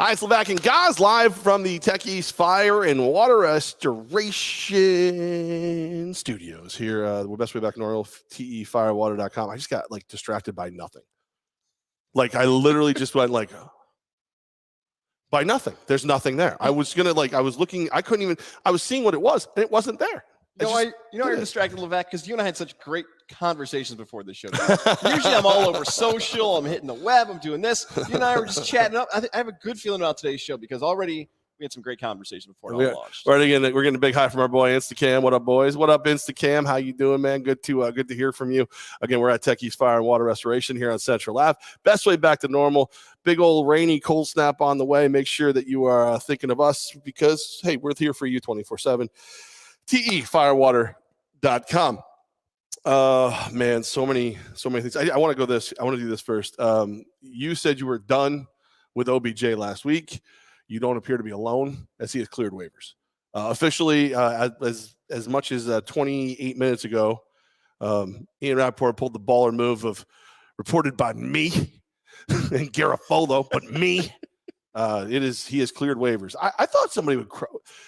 Hi, it's Levack and Goz live from the Tech East Fire and Water Restoration Studios here. We're best way back in Orioles, tefirewater.com. I just got distracted by nothing. I literally just went by nothing. There's nothing there. I was gonna I was looking. I couldn't even. I was seeing what it was, and it wasn't there. You're distracted, Levack, because you and I had such great conversations before the show. Usually I'm all over social. I'm hitting the web. I'm doing this. You and I were just chatting up. I have a good feeling about today's show because already we had some great conversations before it all launched. We're getting a big hi from our boy Instacam. What up, boys? What up, Instacam? How you doing, man? Good to hear from you. Again, we're at Tech East Fire and Water Restoration here on Central Ave. Best way back to normal. Big old rainy cold snap on the way. Make sure that you are thinking of us because, hey, we're here for you 24/7. tefirewater.com. Man, so many things. I want to go this. I want to do this first. You said you were done with OBJ last week. You don't appear to be alone as he has cleared waivers. Officially, as much as 28 minutes ago, Ian Rappaport pulled the baller move of reported by me and Garofolo, but me. He has cleared waivers. I thought somebody would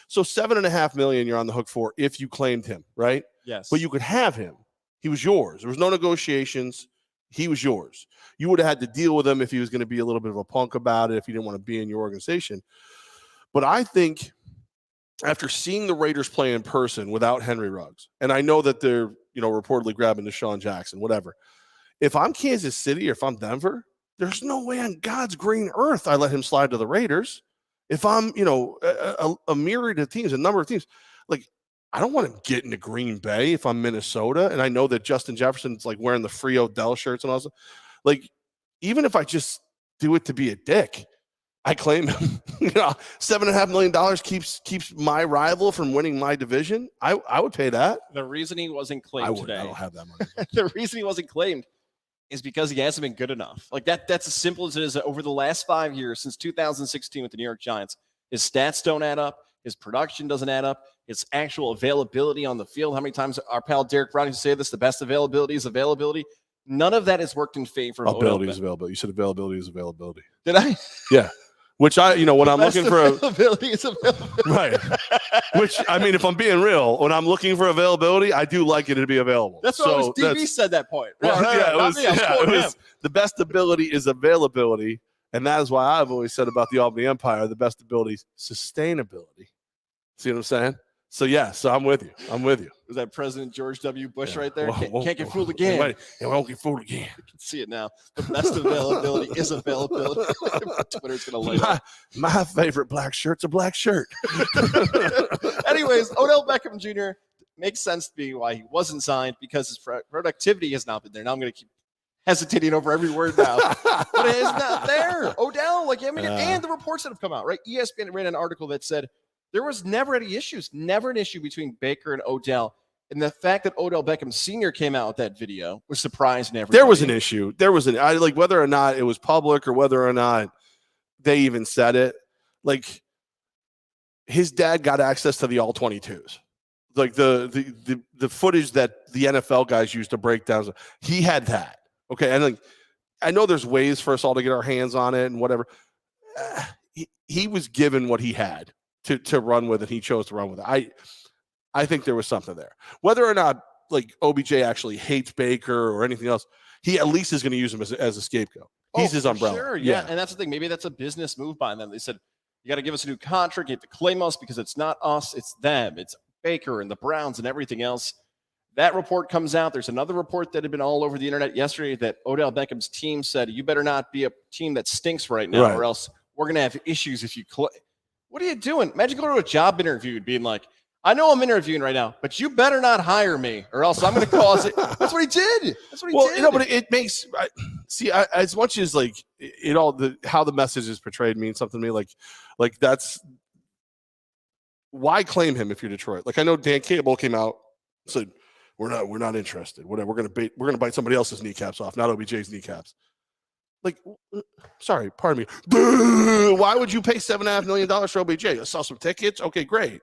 so $7.5 million you're on the hook for if you claimed him, right? Yes. But you could have him. He was yours. There was no negotiations. He was yours. You would have had to deal with him if he was going to be a little bit of a punk about it, if he didn't want to be in your organization. But I think after seeing the Raiders play in person without Henry Ruggs, and I know that they're, reportedly grabbing Deshaun Jackson, whatever. If I'm Kansas City or if I'm Denver, there's no way on God's green earth I let him slide to the Raiders. If I'm, a myriad of teams, a number of teams, I don't want him getting to Green Bay if I'm Minnesota. And I know that Justin Jefferson's wearing the free Odell shirts and all that. Even if I just do it to be a dick, I claim him. $7.5 million keeps my rival from winning my division. I would pay that. The reason he wasn't claimed today. I don't have that money. The reason he wasn't claimed is because he hasn't been good enough. That's as simple as it is. Over the last 5 years, since 2016 with the New York Giants, his stats don't add up. His production doesn't add up. His actual availability on the field. How many times our pal Derek Brown used to say this? The best availability is availability. None of that has worked in favor of ability is availability. You said availability is availability. Did I? Yeah. Which when I'm looking for availability is availability. Right. Which, if I'm being real, when I'm looking for availability, I do like it to be available. That's what DB said that point. It was the best ability is availability. And that is why I've always said about the Albany Empire, the best ability is sustainability. See what I'm saying? So I'm with you. Was that President George W. Bush right there? Can't get fooled again. It won't get fooled again. You can see it now. The best availability is availability. Twitter's going to light up. My favorite black shirt's a black shirt. Anyways, Odell Beckham Jr. makes sense to me why he wasn't signed because his productivity has not been there. Now I'm going to keep hesitating over every word now. But it is not there. Odell, and the reports that have come out, right? ESPN ran an article that said there was never any issues, never an issue between Baker and Odell. And the fact that Odell Beckham Sr. came out with that video was surprising everybody. There was an issue. Whether or not it was public or whether or not they even said it, his dad got access to the all 22s. The footage that the NFL guys used to break down. He had that. Okay. And I know there's ways for us all to get our hands on it and whatever. He was given what he had to run with it. He chose to run with it. I think there was something there. Whether or not OBJ actually hates Baker or anything else, he at least is going to use him as a scapegoat. He's his umbrella. Sure, yeah. And that's the thing. Maybe that's a business move by them. They said, you got to give us a new contract. You have to claim us because it's not us, it's them. It's Baker and the Browns and everything else. That report comes out. There's another report that had been all over the internet yesterday that Odell Beckham's team said, you better not be a team that stinks right now, or else we're going to have issues if you What are you doing? Imagine going to a job interview and being like, I know I'm interviewing right now, but you better not hire me or else I'm going to cause it. That's what he did. But it makes as much as how the message is portrayed means something to me. That's why claim him if you're Detroit. I know Dan Cable came out and said, we're not interested. Whatever. We're going to bite somebody else's kneecaps off, not OBJ's kneecaps. Sorry, pardon me. Why would you pay $7.5 million for OBJ? I saw some tickets. Okay, great.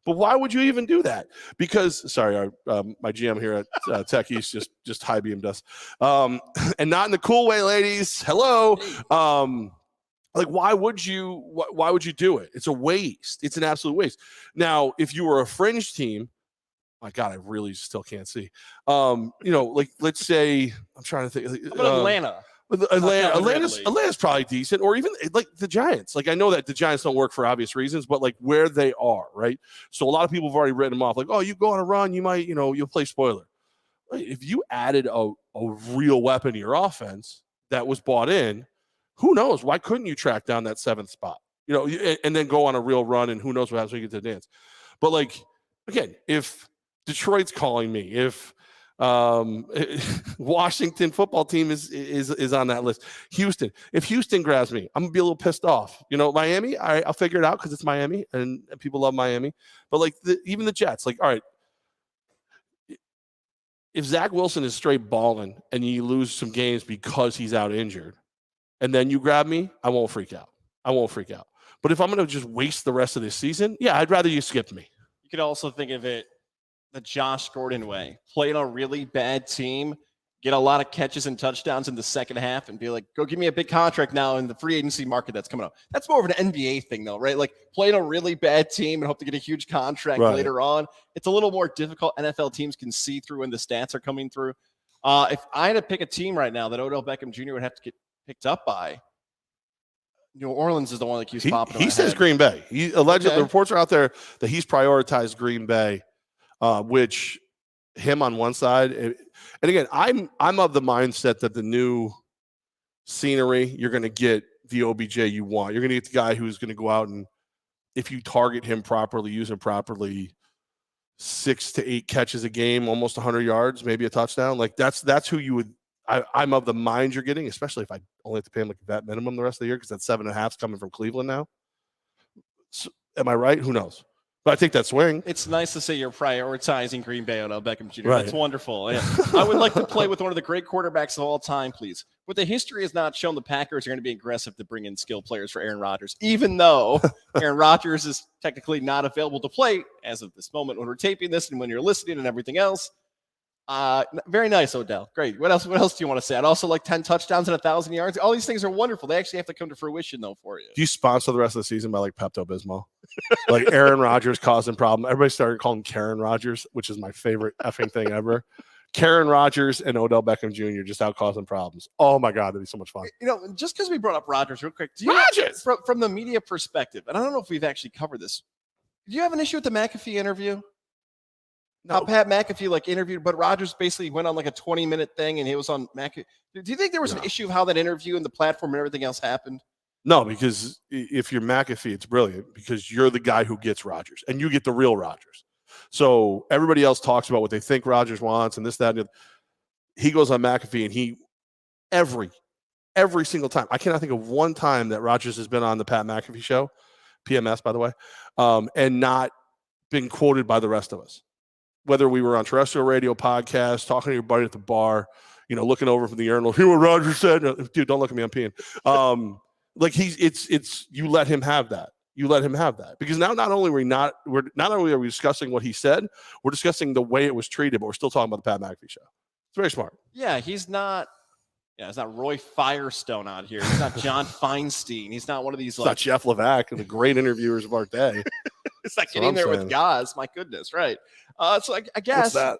But why would you even do that? Because, sorry, my GM here at Tech East just high beamed us. And not in the cool way, ladies. Hello. Like, why would you do it? It's a waste. It's an absolute waste. Now, if you were a fringe team, my God, I really still can't see. Like let's say I'm trying to think. How about Atlanta? Atlanta's probably decent, or even like the Giants. Like I know that the Giants don't work for obvious reasons, but like where they are, right? So a lot of people have already written them off. Like, oh, you go on a run, you might, you'll play spoiler. If you added a real weapon to your offense that was bought in, who knows? Why couldn't you track down that 7th spot? And then go on a real run, and who knows what happens when you get to the dance. But like again, if Detroit's calling me, if Washington football team is on that list, if Houston grabs me, I'm gonna be a little pissed off. Miami, I'll figure it out because it's Miami and people love Miami. But like even the Jets, like, all right, if Zach Wilson is straight balling and you lose some games because he's out injured, and then you grab me, I won't freak out. But if I'm gonna just waste the rest of this season, yeah, I'd rather you skip me. You could also think of it the Josh Gordon way. Play on a really bad team, get a lot of catches and touchdowns in the second half, and be like, go give me a big contract now in the free agency market that's coming up. That's more of an NBA thing, though, right? Like, play on a really bad team and hope to get a huge contract later on. It's a little more difficult. NFL teams can see through when the stats are coming through. If I had to pick a team right now that Odell Beckham Jr. would have to get picked up by, New Orleans is the one that keeps popping up. He says Green Bay. The reports are out there that he's prioritized Green Bay. Which him on one side, and again, I'm of the mindset that the new scenery, you're going to get the OBJ you want. You're going to get the guy who's going to go out and, if you target him properly, use him properly, 6 to 8 catches a game, almost 100 yards, maybe a touchdown. Like that's who you would. I'm of the mind you're getting, especially if I only have to pay him like that minimum the rest of the year because that 7.5 is coming from Cleveland now. So, am I right? Who knows? But I think that swing. It's nice to say you're prioritizing Green Bay on Beckham Jr. Right. That's wonderful. Yeah. I would like to play with one of the great quarterbacks of all time, please. But the history has not shown the Packers are going to be aggressive to bring in skill players for Aaron Rodgers, even though Aaron Rodgers is technically not available to play as of this moment when we're taping this and when you're listening and everything else. Very nice, Odell. Great. What else do you want to say? I'd also like 10 touchdowns and 1,000 yards. All these things are wonderful. They actually have to come to fruition, though, for you. Do you sponsor the rest of the season by like Pepto-Bismol? Like Aaron Rodgers causing problem. Everybody started calling Karen Rodgers, which is my favorite effing thing ever. Karen Rodgers and Odell Beckham Jr. just out causing problems. Oh my God, that'd be so much fun. Just because we brought up Rodgers real quick, from the media perspective, and I don't know if we've actually covered this. Do you have an issue with the McAfee interview? No. How Pat McAfee interviewed, but Rodgers basically went on like a 20-minute thing and he was on McAfee. Do you think there was an issue of how that interview and the platform and everything else happened? No, because if you're McAfee, it's brilliant because you're the guy who gets Rodgers and you get the real Rodgers. So everybody else talks about what they think Rodgers wants and this, that, and the other. He goes on McAfee and he every single time. I cannot think of one time that Rodgers has been on the Pat McAfee show, PMS, by the way, and not been quoted by the rest of us. Whether we were on terrestrial radio, podcast, talking to your buddy at the bar, looking over from the urinal, hear what Rodgers said. Dude, don't look at me, I'm peeing. You let him have that. You let him have that because now not only are we discussing what he said, we're discussing the way it was treated, but we're still talking about the Pat McAfee show. It's very smart. Yeah, it's not Roy Firestone out here. He's not John Feinstein. He's not one of these. It's not Jeff Levack, the great interviewers of our day. It's like getting there with Goz. My goodness, right? So I guess. What's that?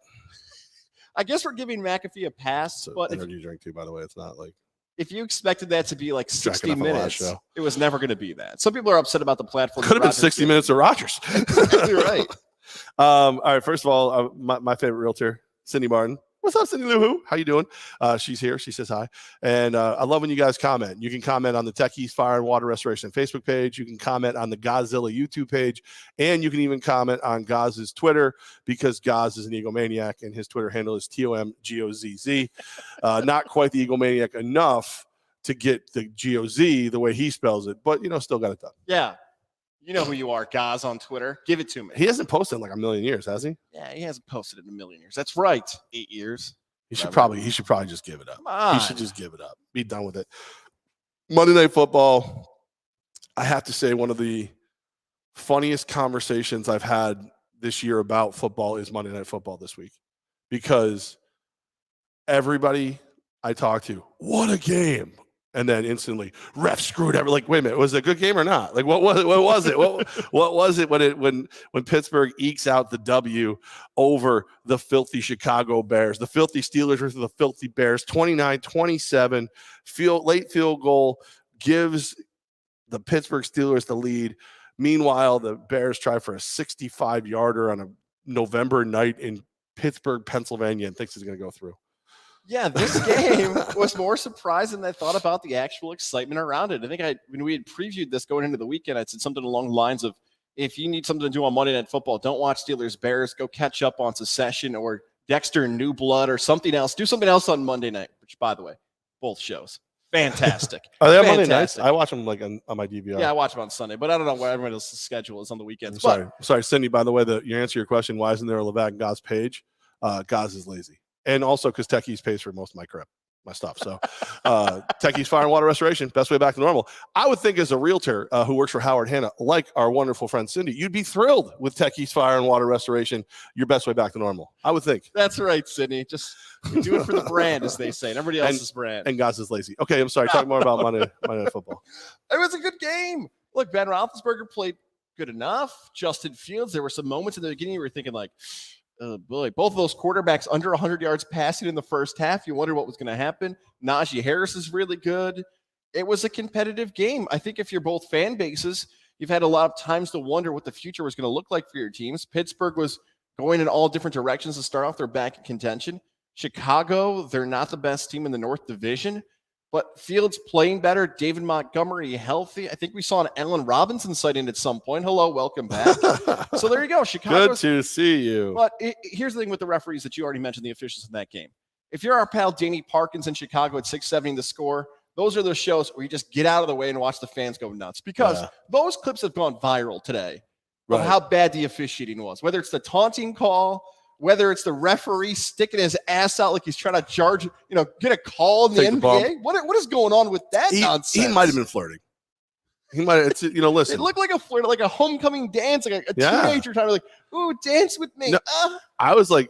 I guess we're giving McAfee a pass. It's but energy drink too, by the way. It's not like. If you expected that to be like 60 minutes, it was never going to be that. Some people are upset about the platform. Could have been 60 minutes of Rodgers. Exactly right. All right. First of all, my favorite realtor, Cindy Martin. What's up, Cindy Lou Who? How you doing? She's here. She says hi. And I love when you guys comment. You can comment on the Techies Fire and Water Restoration Facebook page. You can comment on the Godzilla YouTube page. And you can even comment on Goz's Twitter because Goz is an egomaniac and his Twitter handle is TOMGOZZ. Not quite the egomaniac enough to get the GOZ the way he spells it, but, still got it done. Yeah. You know who you are, Goz, on Twitter. Give it to me. He hasn't posted in like a million years, has he? Yeah, he hasn't posted in a million years. That's right. 8 years. He should probably just give it up. He should just give it up. Be done with it. Monday Night Football. I have to say one of the funniest conversations I've had this year about football is Monday Night Football this week. Because everybody I talk to, what a game. And then instantly, ref screwed everything. Like, wait a minute, was it a good game or not? Like, what was it? What was it? What was it when Pittsburgh ekes out the W over the filthy Chicago Bears? The filthy Steelers versus the filthy Bears, 29-27. Late field goal gives the Pittsburgh Steelers the lead. Meanwhile, the Bears try for a 65-yarder on a November night in Pittsburgh, Pennsylvania, and thinks it's going to go through. Yeah, this game was more surprising than I thought about the actual excitement around it. I think when we had previewed this going into the weekend, I said something along the lines of, if you need something to do on Monday Night Football, don't watch Steelers Bears. Go catch up on Secession or Dexter New Blood or something else. Do something else on Monday night, which, by the way, both shows. Fantastic. Are they on Monday nights? I watch them like on my DVR. Yeah, I watch them on Sunday, but I don't know what everybody else's schedule is on the weekends. Sorry, Cindy, by the way, your answer to your question, why isn't there a Levack and Goz page? Goz is lazy. And also because Techies pays for most of my stuff. So Techies Fire and Water Restoration, best way back to normal. I would think as a realtor who works for Howard Hanna, like our wonderful friend Cindy, you'd be thrilled with Techies Fire and Water Restoration, your best way back to normal. I would think. That's right, Cindy. Just do it for the brand, as they say, and everybody else's brand. And Goz is lazy. Okay, I'm sorry. Talk more about Monday Night Football. It was a good game. Look, Ben Roethlisberger played good enough. Justin Fields, there were some moments in the beginning where you were thinking like, oh boy, both of those quarterbacks under 100 yards passing in the first half. You wonder what was going to happen. Najee Harris is really good. It was a competitive game. I think if you're both fan bases, you've had a lot of times to wonder what the future was going to look like for your teams. Pittsburgh was going in all different directions to start off. They're back in contention. Chicago, they're not the best team in the North Division, but Fields playing better. David Montgomery healthy. I think we saw an Allen Robinson sighting at some point. Hello, welcome back. So there you go. Chicago. Good to see you. But here's the thing with the referees that you already mentioned, the officials in that game. If you're our pal Danny Parkins in Chicago at 670 the score, those are those shows where you just get out of the way and watch the fans go nuts, because those clips have gone viral today of how bad the officiating was, whether it's the taunting call, whether it's the referee sticking his ass out like he's trying to charge, get a call in the NBA. What is going on with that nonsense? He might have been flirting. He might have, listen. It looked like a flirt, like a homecoming dance, like a teenager trying to ooh, dance with me. No, I was like,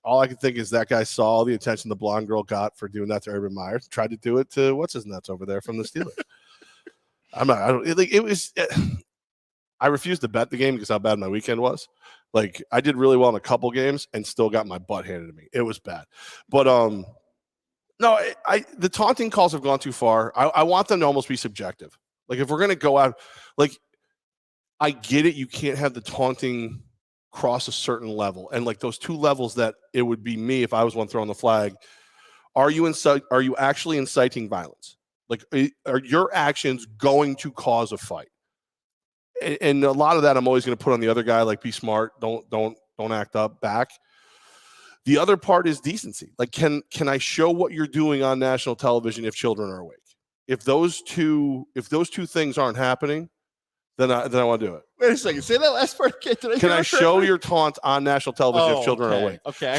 all I could think is that guy saw all the attention the blonde girl got for doing that to Urban Meyer, tried to do it to what's his nuts over there from the Steelers. I refused to bet the game because how bad my weekend was. Like, I did really well in a couple games and still got my butt handed to me. It was bad. But no, the taunting calls have gone too far. I want them to almost be subjective. Like, if we're going to go out, like, I get it. You can't have the taunting cross a certain level. And like those two levels that it would be me if I was one throwing the flag. Are you actually inciting violence? Like, are your actions going to cause a fight? And a lot of that I'm always going to put on the other guy, like, be smart, don't act up back. The other part is decency. Like, can I show what you're doing on national television if children are awake? If those two things aren't happening, then I want to do it. Wait a second. Say that last part again. Can I show your taunt on national television if children are awake? Okay.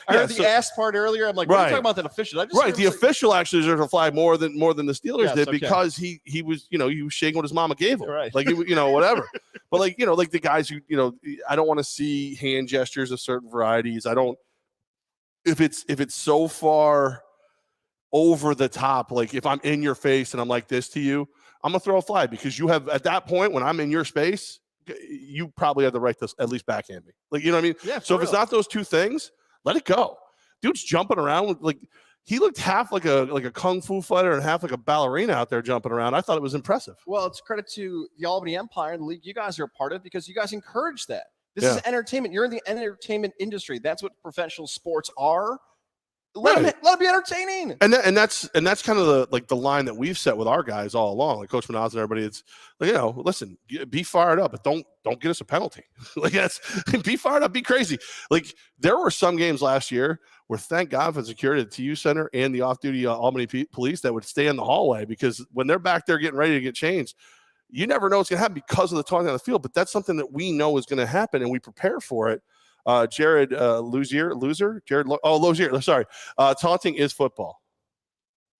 I heard the ass part earlier. I'm like, what are you talking about that official? The official actually deserves a flag more than the Steelers did, because he was, he was shaking what his mama gave him. Right. Like, whatever. But like the guys who, I don't want to see hand gestures of certain varieties. I don't, if it's so far over the top, like if I'm in your face and I'm like this to you, I'm going to throw a flag, because you have, at that point, when I'm in your space, you probably have the right to at least backhand me. Like, you know what I mean? Yeah, so if it's not those two things, let it go. Dude's jumping around. Like, he looked half like a kung fu fighter and half like a ballerina out there jumping around. I thought it was impressive. Well, it's credit to the Albany Empire and the league you guys are a part of, because you guys encourage that. This is entertainment. You're in the entertainment industry. That's what professional sports are. Let them be entertaining. And that's kind of the line that we've set with our guys all along. Like Coach Manaz and everybody, it's like, listen, be fired up, but don't get us a penalty. Like, be fired up, be crazy. Like, there were some games last year where, thank God for security at the TU Center and the off-duty Albany police that would stay in the hallway, because when they're back there getting ready to get changed, you never know what's going to happen because of the taunting on the field. But that's something that we know is going to happen, and we prepare for it. Jared Lozier, sorry. Taunting is football.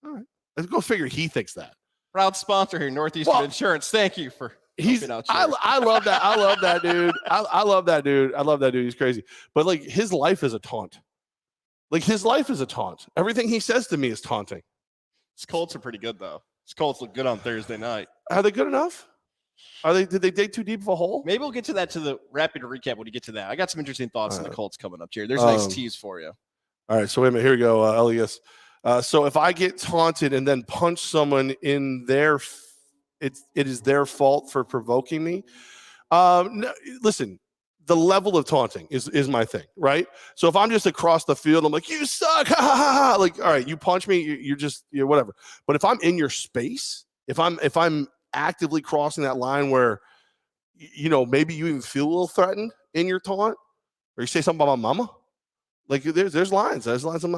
All right. Let's go figure he thinks that. Proud sponsor here, Northeastern Insurance. Thank you for helping out. I love that. I love that dude. I love that dude. I love that dude. He's crazy. But like, his life is a taunt. Like, his life is a taunt. Everything he says to me is taunting. His Colts are pretty good, though. His Colts look good on Thursday night. Are they good enough? Did they dig too deep of a hole? Maybe we'll get to that to the rapid recap when you get to that. I got some interesting thoughts on the Colts coming up, Jared. There's a nice tease for you. All right, so wait a minute. Here we go, Elias. So if I get taunted and then punch someone in their, it is their fault for provoking me. No, listen, the level of taunting is my thing, right? So if I'm just across the field, I'm like, you suck, ha ha ha ha. Like, all right, you punch me, you're whatever. But if I'm in your space, if I'm actively crossing that line where, maybe you even feel a little threatened in your taunt, or you say something about my mama, like there's lines. There's lines. I'm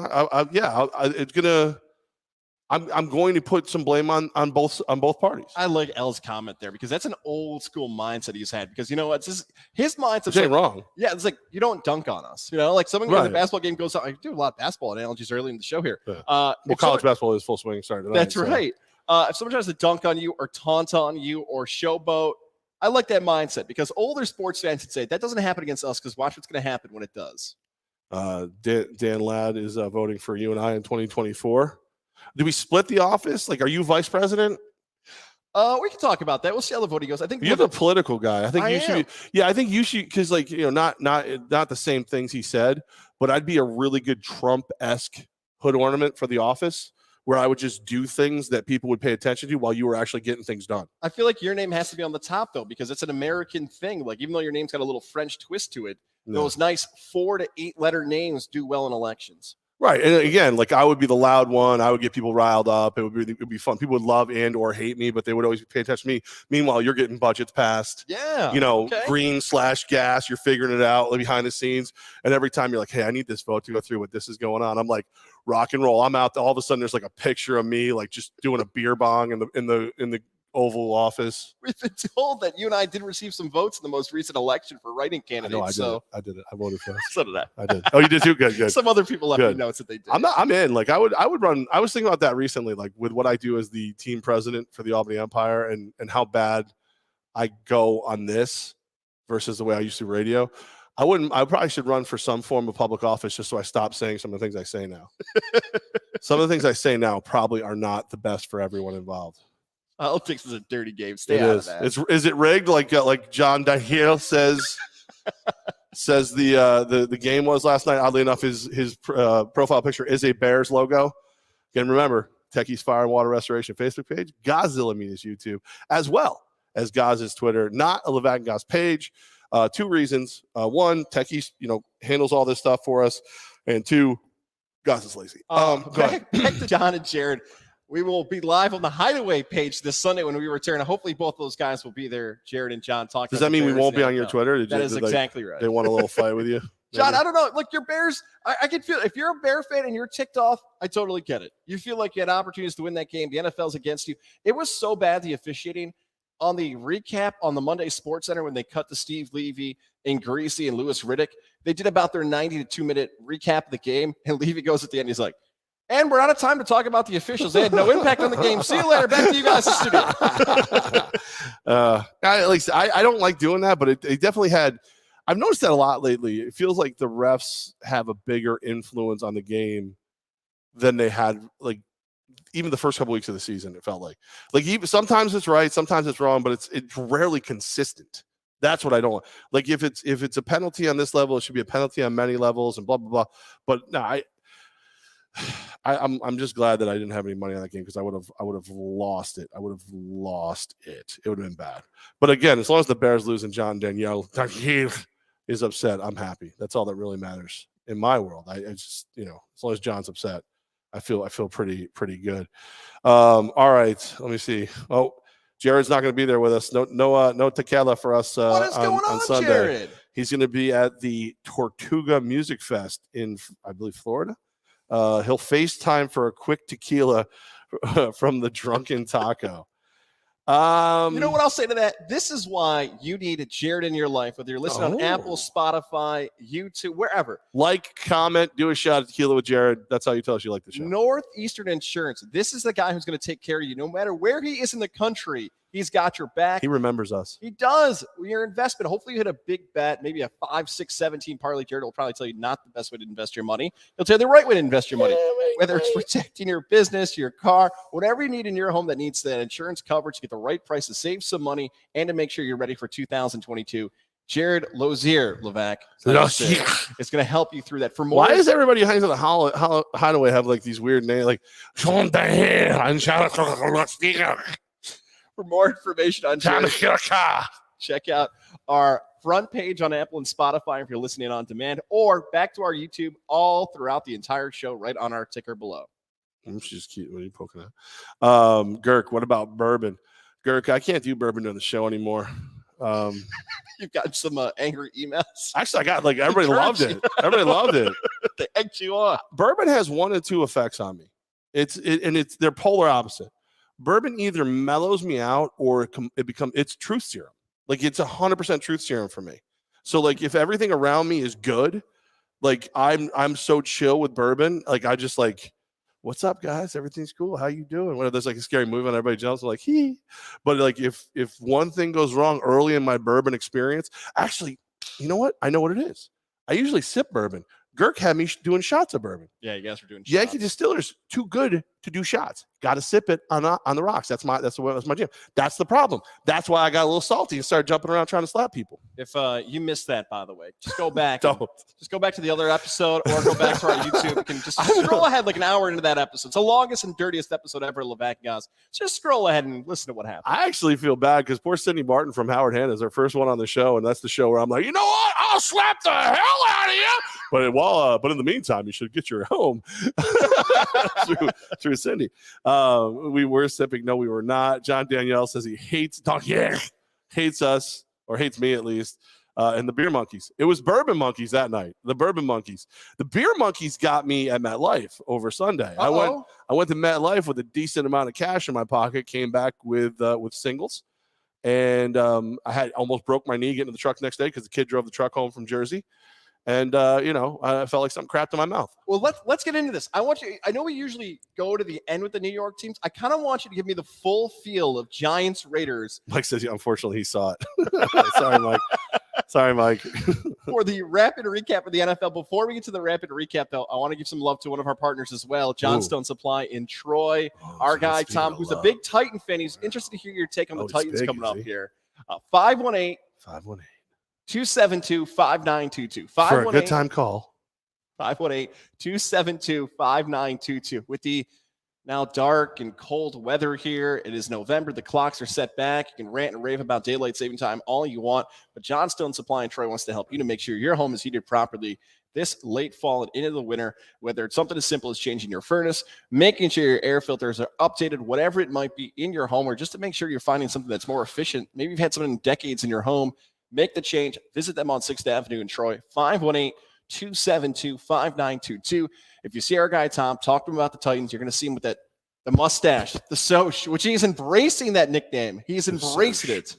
going to put some blame on both parties. I like L's comment there because that's an old school mindset he's had. Because you know what, his mindset ain't wrong. Yeah, it's like you don't dunk on us. Like someone in the basketball game goes out. I do a lot of basketball analogies early in the show here. Yeah. College basketball is full swing starting tonight. That's right. If someone tries to dunk on you or taunt on you or showboat, I like that mindset because older sports fans would say that doesn't happen against us because watch what's going to happen when it does. Dan Ladd is voting for you and I in 2024. Do we split the office? Like, are you vice president? We can talk about that. We'll see how the voting goes. I think you're the political guy. I think you should. I think you should because, not the same things he said, but I'd be a really good Trump-esque hood ornament for the office where I would just do things that people would pay attention to while you were actually getting things done. I feel like your name has to be on the top though because it's an American thing. Like even though your name's got a little French twist to it, those nice 4 to 8 letter names do well in elections. Right. And again, like I would be the loud one. I would get people riled up. It would be fun. People would love and or hate me, but they would always pay attention to me. Meanwhile, you're getting budgets passed. Yeah. Green/gas. You're figuring it out behind the scenes. And every time you're like, hey, I need this vote to go through what this is going on. I'm like, rock and roll. I'm out. All of a sudden, there's like a picture of me, like just doing a beer bong in the Oval Office. We've been told that you and I did receive some votes in the most recent election for writing candidates. I did it. I voted for us. So did I. I did. Oh, you did too? Good. Some other people left me notes that they did. I'm in. Like I would run. I was thinking about that recently, like with what I do as the team president for the Albany Empire and how bad I go on this versus the way I used to radio. I probably should run for some form of public office just so I stop saying some of the things I say now. Some of the things I say now probably are not the best for everyone involved. Politics is a dirty game. Stay out of that. Is it rigged? Like John Daniel says the game was last night. Oddly enough, his profile picture is a Bears logo. Again, remember Techie's Fire and Water Restoration Facebook page, Godzilla Media's YouTube, as well as Goz's Twitter. Not a Levack and Goz page. 2 reasons. 1, Techie's handles all this stuff for us, and 2, Goz is lazy. Back to John and Jared. We will be live on the Hideaway page this Sunday when we return. Hopefully, both those guys will be there. Jared and John talking. Does that mean we won't be on your Twitter? That is exactly right. They want a little fight with you, John. I don't know. Look, your Bears. I can feel if you're a Bear fan and you're ticked off. I totally get it. You feel like you had opportunities to win that game. The NFL's against you. It was so bad the officiating on the recap on the Monday Sports Center when they cut to Steve Levy and Greasy and Louis Riddick. They did about their 90 to 2-minute recap of the game, and Levy goes at the end. He's like, and we're out of time to talk about the officials. They had no impact on the game. See you later. Back to you guys in the studio. I don't like doing that, but it definitely had. I've noticed that a lot lately. It feels like the refs have a bigger influence on the game than they had, like even the first couple weeks of the season. It felt like even, sometimes it's right, sometimes it's wrong, but it's rarely consistent. That's what I don't like. If it's a penalty on this level, it should be a penalty on many levels and blah blah blah. But no, I'm just glad that I didn't have any money on that game because I would have lost it. It would have been bad. But again, as long as the Bears lose and John Danielle is upset, I'm happy. That's all that really matters in my world. I just as long as John's upset, I feel pretty good. All right, let me see. Oh, Jared's not going to be there with us. No tequila for us. What is going on Sunday? Jared? He's going to be at the Tortuga Music Fest in, I believe, Florida. He'll FaceTime for a quick tequila from the Drunken Taco. You know what I'll say to that? This is why you need a Jared in your life, whether you're listening on Apple, Spotify, YouTube, wherever. Like, comment, do a shot at tequila with Jared. That's how you tell us you like the show. Northeastern Insurance. This is the guy who's going to take care of you no matter where he is in the country. He's got your back. He remembers us. He does. Your investment. Hopefully, you hit a big bet, maybe a 5, 6, 17 parlay. Jared will probably tell you not the best way to invest your money. He'll tell you the right way to invest your money, whether it's protecting your business, your car, whatever you need in your home that needs that insurance coverage to get the right price to save some money and to make sure you're ready for 2022. Jared Lozier, Levack, it's going to help you through that. For more, why does everybody who hangs at the Hideaway have like these weird names, like for more information on Jared, check out our front page on Apple and Spotify if you're listening on demand, or back to our YouTube all throughout the entire show right on our ticker below. She's cute. What are you poking at? Girk, what about bourbon? Girk, I can't do bourbon on the show anymore. You've got some angry emails. Actually, I got like everybody loved it. Everybody loved it. They egged you on. Bourbon has one of two effects on me. They're polar opposite. Bourbon either mellows me out or it's truth serum. Like it's 100% truth serum for me. So like if everything around me is good, like I'm so chill with bourbon. Like I just like, what's up, guys? Everything's cool. How you doing? When there's like a scary movie and everybody jumps, I'm like, hee. But like if one thing goes wrong early in my bourbon experience, actually, you know what? I know what it is. I usually sip bourbon. Girk had me doing shots of bourbon. Yeah, you guys were doing shots. Yankee Distillers too good to do shots. Got to sip it on the rocks. That's my jam. That's the problem. That's why I got a little salty and started jumping around trying to slap people. If you missed that, by the way, just go back. Just go back to the other episode, or go back to our YouTube. You can just scroll ahead like an hour into that episode. It's the longest and dirtiest episode ever, Levack and Goz. Just scroll ahead and listen to what happened. I actually feel bad because poor Sydney Barton from Howard Hanna is our first one on the show, and that's the show where I'm like, you know what? I'll slap the hell out of you. But in the meantime, you should get your home through Cindy. We were sipping. No, we were not. John Danielle says he hates us, or hates me at least. And the Beer Monkeys. It was Bourbon Monkeys that night. The Bourbon Monkeys. The Beer Monkeys got me at MetLife over Sunday. I went to MetLife with a decent amount of cash in my pocket. Came back with singles, and I had almost broke my knee getting to the truck next day because the kid drove the truck home from Jersey. And I felt like something crapped in my mouth. Well, let's get into this. I know we usually go to the end with the New York teams. I kind of want you to give me the full feel of Giants Raiders. Mike says, unfortunately, he saw it. Sorry, Mike. For the rapid recap of the NFL. Before we get to the rapid recap, though, I want to give some love to one of our partners as well, Johnstone Supply in Troy. Our guy, Tom, who's a big Titan fan. He's interested to hear your take on the Titans coming up here. 518. 272-5922. For a good time call. 518-272-5922. With the now dark and cold weather here, it is November. The clocks are set back. You can rant and rave about daylight saving time all you want, but Johnstone Supply in Troy wants to help you to make sure your home is heated properly this late fall and into the winter, whether it's something as simple as changing your furnace, making sure your air filters are updated, whatever it might be in your home, or just to make sure you're finding something that's more efficient. Maybe you've had something in decades in your home. Make the change. Visit them on 6th Avenue in Troy, 518-272-5922. If you see our guy, Tom, talk to him about the Titans, you're going to see him with the mustache, the Soch, which he's embracing that nickname. He's embraced it.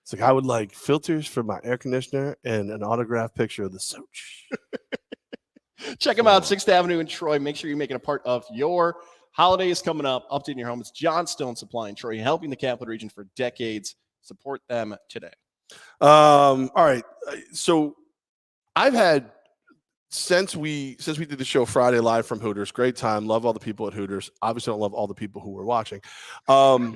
It's like, I would like filters for my air conditioner and an autographed picture of the Soch. Check him out, 6th Avenue in Troy. Make sure you make it a part of your holidays coming up. Updating your home. It's Johnstone Supply in Troy, helping the capital region for decades. Support them today. All right. So I've had since we did the show Friday live from Hooters, great time. Love all the people at Hooters. Obviously don't love all the people who were watching. It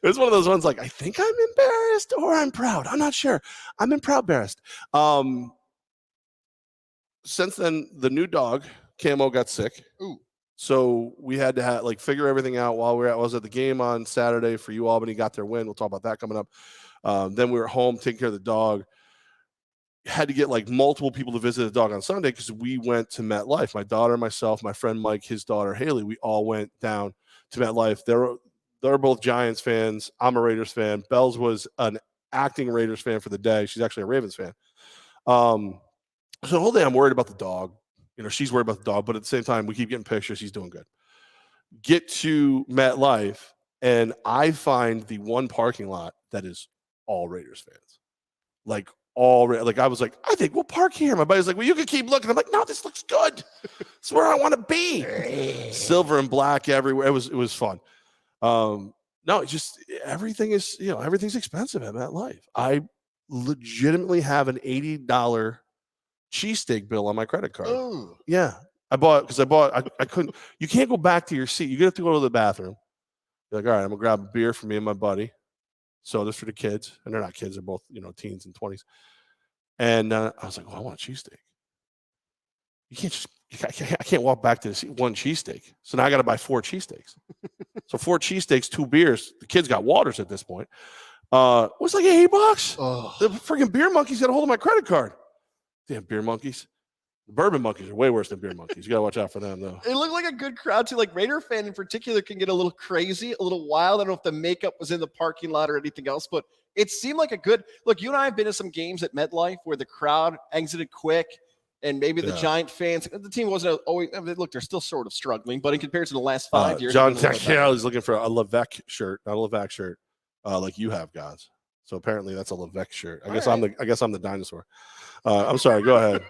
was one of those ones like, I think I'm embarrassed or I'm proud. I'm not sure. I'm embarrassed. Since then, the new dog, Camo, got sick. Ooh. So we had to figure everything out while I was at the game on Saturday for UAlbany, got their win. We'll talk about that coming up. Then we were home taking care of the dog. Had to get multiple people to visit the dog on Sunday because we went to MetLife. My daughter, myself, my friend Mike, his daughter Haley. We all went down to MetLife. They're both Giants fans. I'm a Raiders fan. Bells was an acting Raiders fan for the day. She's actually a Ravens fan. So the whole day I'm worried about the dog. She's worried about the dog, but at the same time, we keep getting pictures. He's doing good. Get to MetLife, and I find the one parking lot that is all Raiders fans. I was like, I think we'll park here. My buddy's like, well, you can keep looking. I'm like, no, this looks good. It's where I want to be. Silver and black everywhere. It was fun. No, it's just everything is, everything's expensive at MetLife. I legitimately have an $80 cheesesteak bill on my credit card. Oh, Yeah. I couldn't, you can't go back to your seat. You have to go to the bathroom. You're like, all right, I'm gonna grab a beer for me and my buddy. So this for the kids, and they're not kids, they're both, teens and 20s. And I was like, I want a cheesesteak. You can't just, I can't walk back to the seat, one cheesesteak. So now I got to buy 4 cheesesteaks. So 4 cheesesteaks, 2 beers. The kids got waters at this point. What's like $80? oh. The freaking beer monkeys got a hold of my credit card. Damn beer monkeys. The bourbon monkeys are way worse than beer monkeys. You got to watch out for them, though. It looked like a good crowd, too. Like, Raider fan in particular can get a little crazy, a little wild. I don't know if the makeup was in the parking lot or anything else, but it seemed like a good – look, you and I have been to some games at MetLife where the crowd exited quick, and maybe the Giant fans – the team wasn't always – look, they're still sort of struggling, but in comparison to the last 5 years – John Tacchielli is looking for a Levack shirt, not a Levack shirt, like you have, Goz. So apparently that's a Levack shirt. I guess I'm the dinosaur. I'm sorry. Go ahead.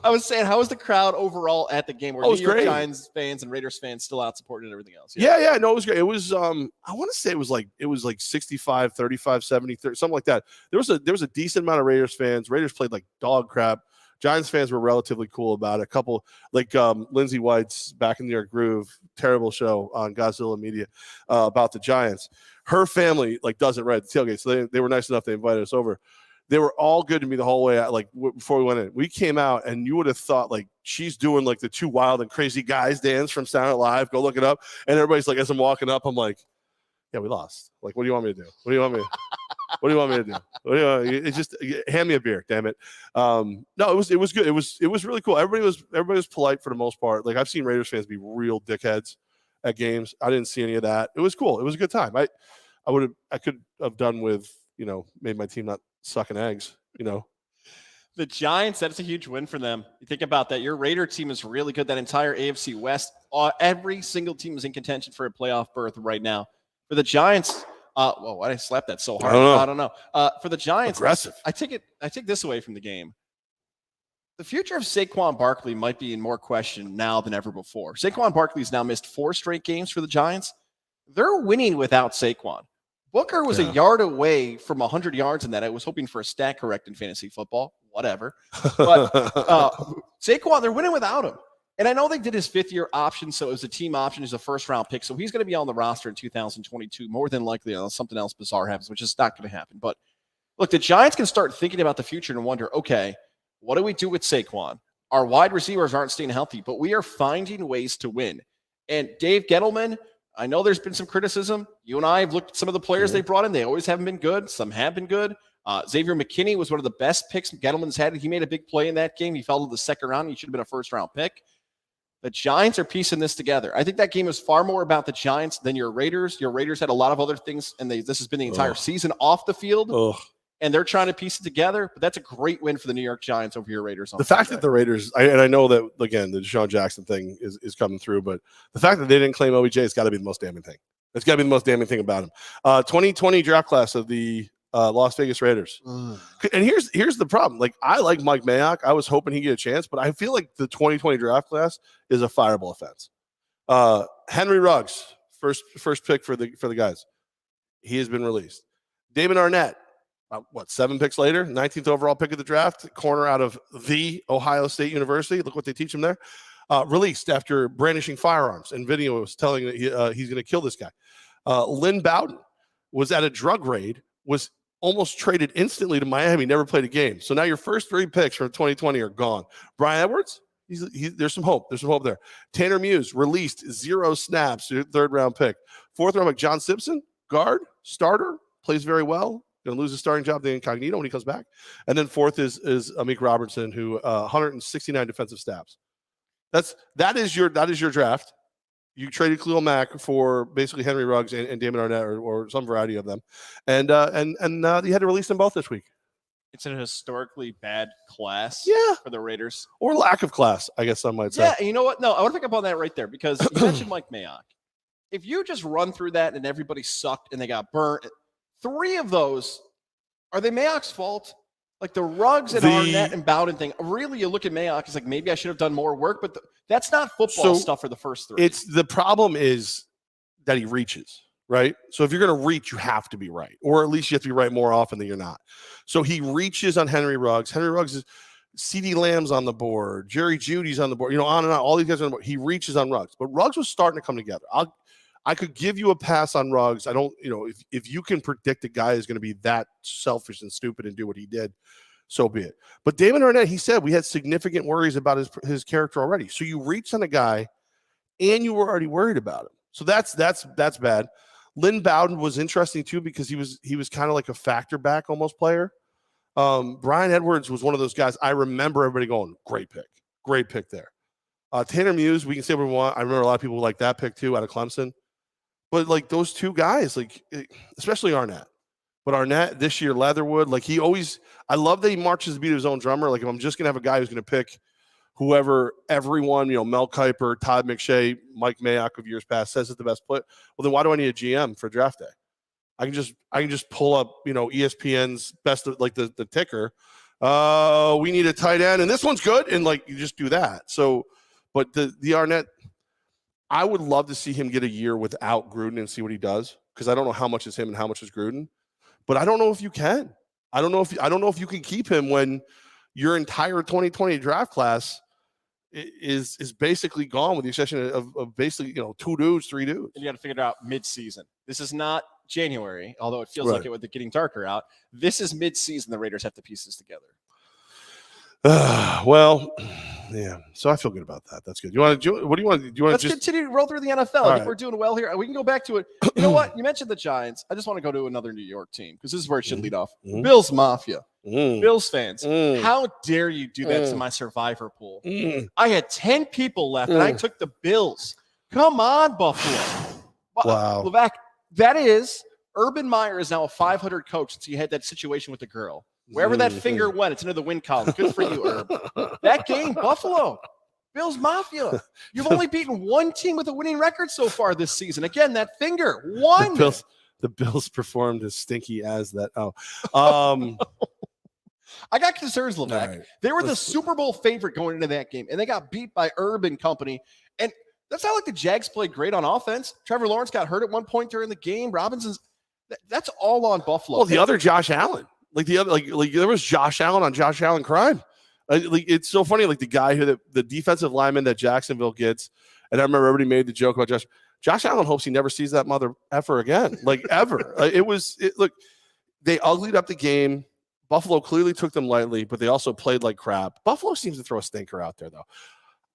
I was saying, how was the crowd overall at the game? Were New York Giants fans and Raiders fans still out supporting and everything else? Yeah. No, it was great. It was I want to say it was like 65, 35, 70, 30, something like that. There was a decent amount of Raiders fans. Raiders played like dog crap. Giants fans were relatively cool about it. A couple like Lindsay White's Back in the York Groove, terrible show on Godzilla Media about the Giants. Her family like doesn't ride the tailgate, so they were nice enough. They invited us over. They were all good to me the whole way. Before we went in, we came out, and you would have thought like she's doing like the 2 Wild and Crazy Guys dance from Saturday Night Live. Go look it up. And everybody's like, as I'm walking up, I'm like, yeah, we lost. Like, what do you want me to do? What do you want me to do? It's just hand me a beer, damn it. No, it was good. It was really cool. Everybody was polite for the most part. Like I've seen Raiders fans be real dickheads at games. I didn't see any of that. It was cool. It was a good time. I could have done with made my team not sucking eggs. The Giants, that's a huge win for them. You think about that. Your Raider team is really good. That entire AFC West, every single team is in contention for a playoff berth right now. For the Giants, why did I slap that so hard? I don't know. For the Giants, aggressive. I take this away from the game. The future of Saquon Barkley might be in more question now than ever before. Saquon Barkley's now missed 4 straight games for the Giants. They're winning without Saquon. Booker was a yard away from 100 yards in that. I was hoping for a stat correct in fantasy football, whatever. But Saquon, they're winning without him. And I know they did his 5th-year option, so it was a team option. He's a first-round pick, so he's going to be on the roster in 2022. More than likely, unless something else bizarre happens, which is not going to happen. But look, the Giants can start thinking about the future and wonder, okay, what do we do with Saquon? Our wide receivers aren't staying healthy, but we are finding ways to win. And Dave Gettleman, I know there's been some criticism. You and I have looked at some of the players they brought in. They always haven't been good. Some have been good. Xavier McKinney was one of the best picks Gettleman's had. He made a big play in that game. He fell to the second round. He should have been a first-round pick. The Giants are piecing this together. I think that game is far more about the Giants than your Raiders. Your Raiders had a lot of other things, and this has been the entire season off the field. And they're trying to piece it together, but that's a great win for the New York Giants over your Raiders. The fact that the Raiders, and I know that, again, the Deshaun Jackson thing is coming through, but the fact that they didn't claim OBJ has got to be the most damning thing. It's got to be the most damning thing about him. 2020 draft class of the Las Vegas Raiders. And here's the problem. Like, I like Mike Mayock. I was hoping he'd get a chance, but I feel like the 2020 draft class is a fireable offense. Henry Ruggs, first pick for the guys. He has been released. Damon Arnett, 7 picks later, 19th overall pick of the draft, corner out of the Ohio State University. Look what they teach him there. Released after brandishing firearms, and video was telling that he's going to kill this guy. Lynn Bowden was at a drug raid, was almost traded instantly to Miami, never played a game. So now your first 3 picks from 2020 are gone. Brian Edwards, there's some hope. There's some hope there. Tanner Muse, released, 0 snaps, 3rd round pick. 4th round pick, John Simpson, guard, starter, plays very well. Going to lose his starting job to Incognito when he comes back. And then 4th is Amik Robertson, who 169 defensive snaps. That is your draft. You traded Khalil Mack for basically Henry Ruggs and Damon Arnett or some variety of them, and you had to release them both this week. It's an historically bad class for the Raiders. Or lack of class, I guess some might say. Yeah, and you know what? No, I want to pick up on that right there because you mentioned Mike Mayock. If you just run through that and everybody sucked and they got burnt, 3 of those, are they Mayock's fault? Like the Ruggs and Arnett and Bowden thing, really you look at Mayock, it's like maybe I should have done more work, but that's not football stuff for the first 3. It's the problem is that he reaches, right? So if you're going to reach, you have to be right, or at least you have to be right more often than you're not. So he reaches on Henry Ruggs. Henry Ruggs is CeeDee Lamb's on the board. Jerry Judy's on the board. On and on. All these guys are on the board. He reaches on Ruggs, but Ruggs was starting to come together. I could give you a pass on Ruggs. I don't, if you can predict a guy is going to be that selfish and stupid and do what he did, so be it. But Damon Arnett, he said we had significant worries about his character already. So you reached on a guy, and you were already worried about him. So that's bad. Lynn Bowden was interesting too because he was kind of like a factor back almost player. Brian Edwards was one of those guys. I remember everybody going, great pick there. Tanner Muse, we can say what we want. I remember a lot of people like that pick too out of Clemson. But like those two guys, like especially Arnett. But Arnett this year, Leatherwood, like I love that he marches the beat of his own drummer. Like if I'm just gonna have a guy who's gonna pick whoever everyone, Mel Kiper, Todd McShay, Mike Mayock of years past says is the best play. Well, then why do I need a GM for draft day? I can just pull up, ESPN's best of, like the ticker. We need a tight end, and this one's good, and like you just do that. So, but the Arnett, I would love to see him get a year without Gruden and see what he does, because I don't know how much is him and how much is Gruden, but I don't know if you can. I don't know if you can keep him when your entire 2020 draft class is basically gone, with the exception of basically 2 dudes, 3 dudes. And you got to figure it out mid-season. This is not January, although it feels like it with it getting darker out. This is mid-season. The Raiders have to piece this together. Well, yeah. So I feel good about that. That's good. What do you want to do? Let's continue to roll through the NFL. I think we're doing well here. We can go back to it. You know what? You mentioned the Giants. I just want to go to another New York team because this is where it should lead off. Bills Mafia. Bills fans. How dare you do that to my survivor pool? I had 10 people left, and I took the Bills. Come on, Buffalo. Wow. Levack, that is, Urban Meyer is now a 500 coach since he had that situation with the girl. Wherever that finger went, it's into the win column. Good for you, Herb. That game, Buffalo, Bills Mafia. You've only beaten one team with a winning record so far this season. Again, that finger, one. The Bills performed as stinky as that. I got concerns, Levack. Right. They were the Super Bowl favorite going into that game, and they got beat by Herb and company. And that's not like the Jags played great on offense. Trevor Lawrence got hurt at one point during the game. Robinson's – that's all on Buffalo. Well, the other Josh Allen. Like there was Josh Allen on Josh Allen crime. It's so funny. Like the guy who the defensive lineman that Jacksonville gets, and I remember everybody made the joke about Josh Allen hopes he never sees that mother effer again, like ever. Look, they uglied up the game. Buffalo clearly took them lightly, but they also played like crap. Buffalo seems to throw a stinker out there though.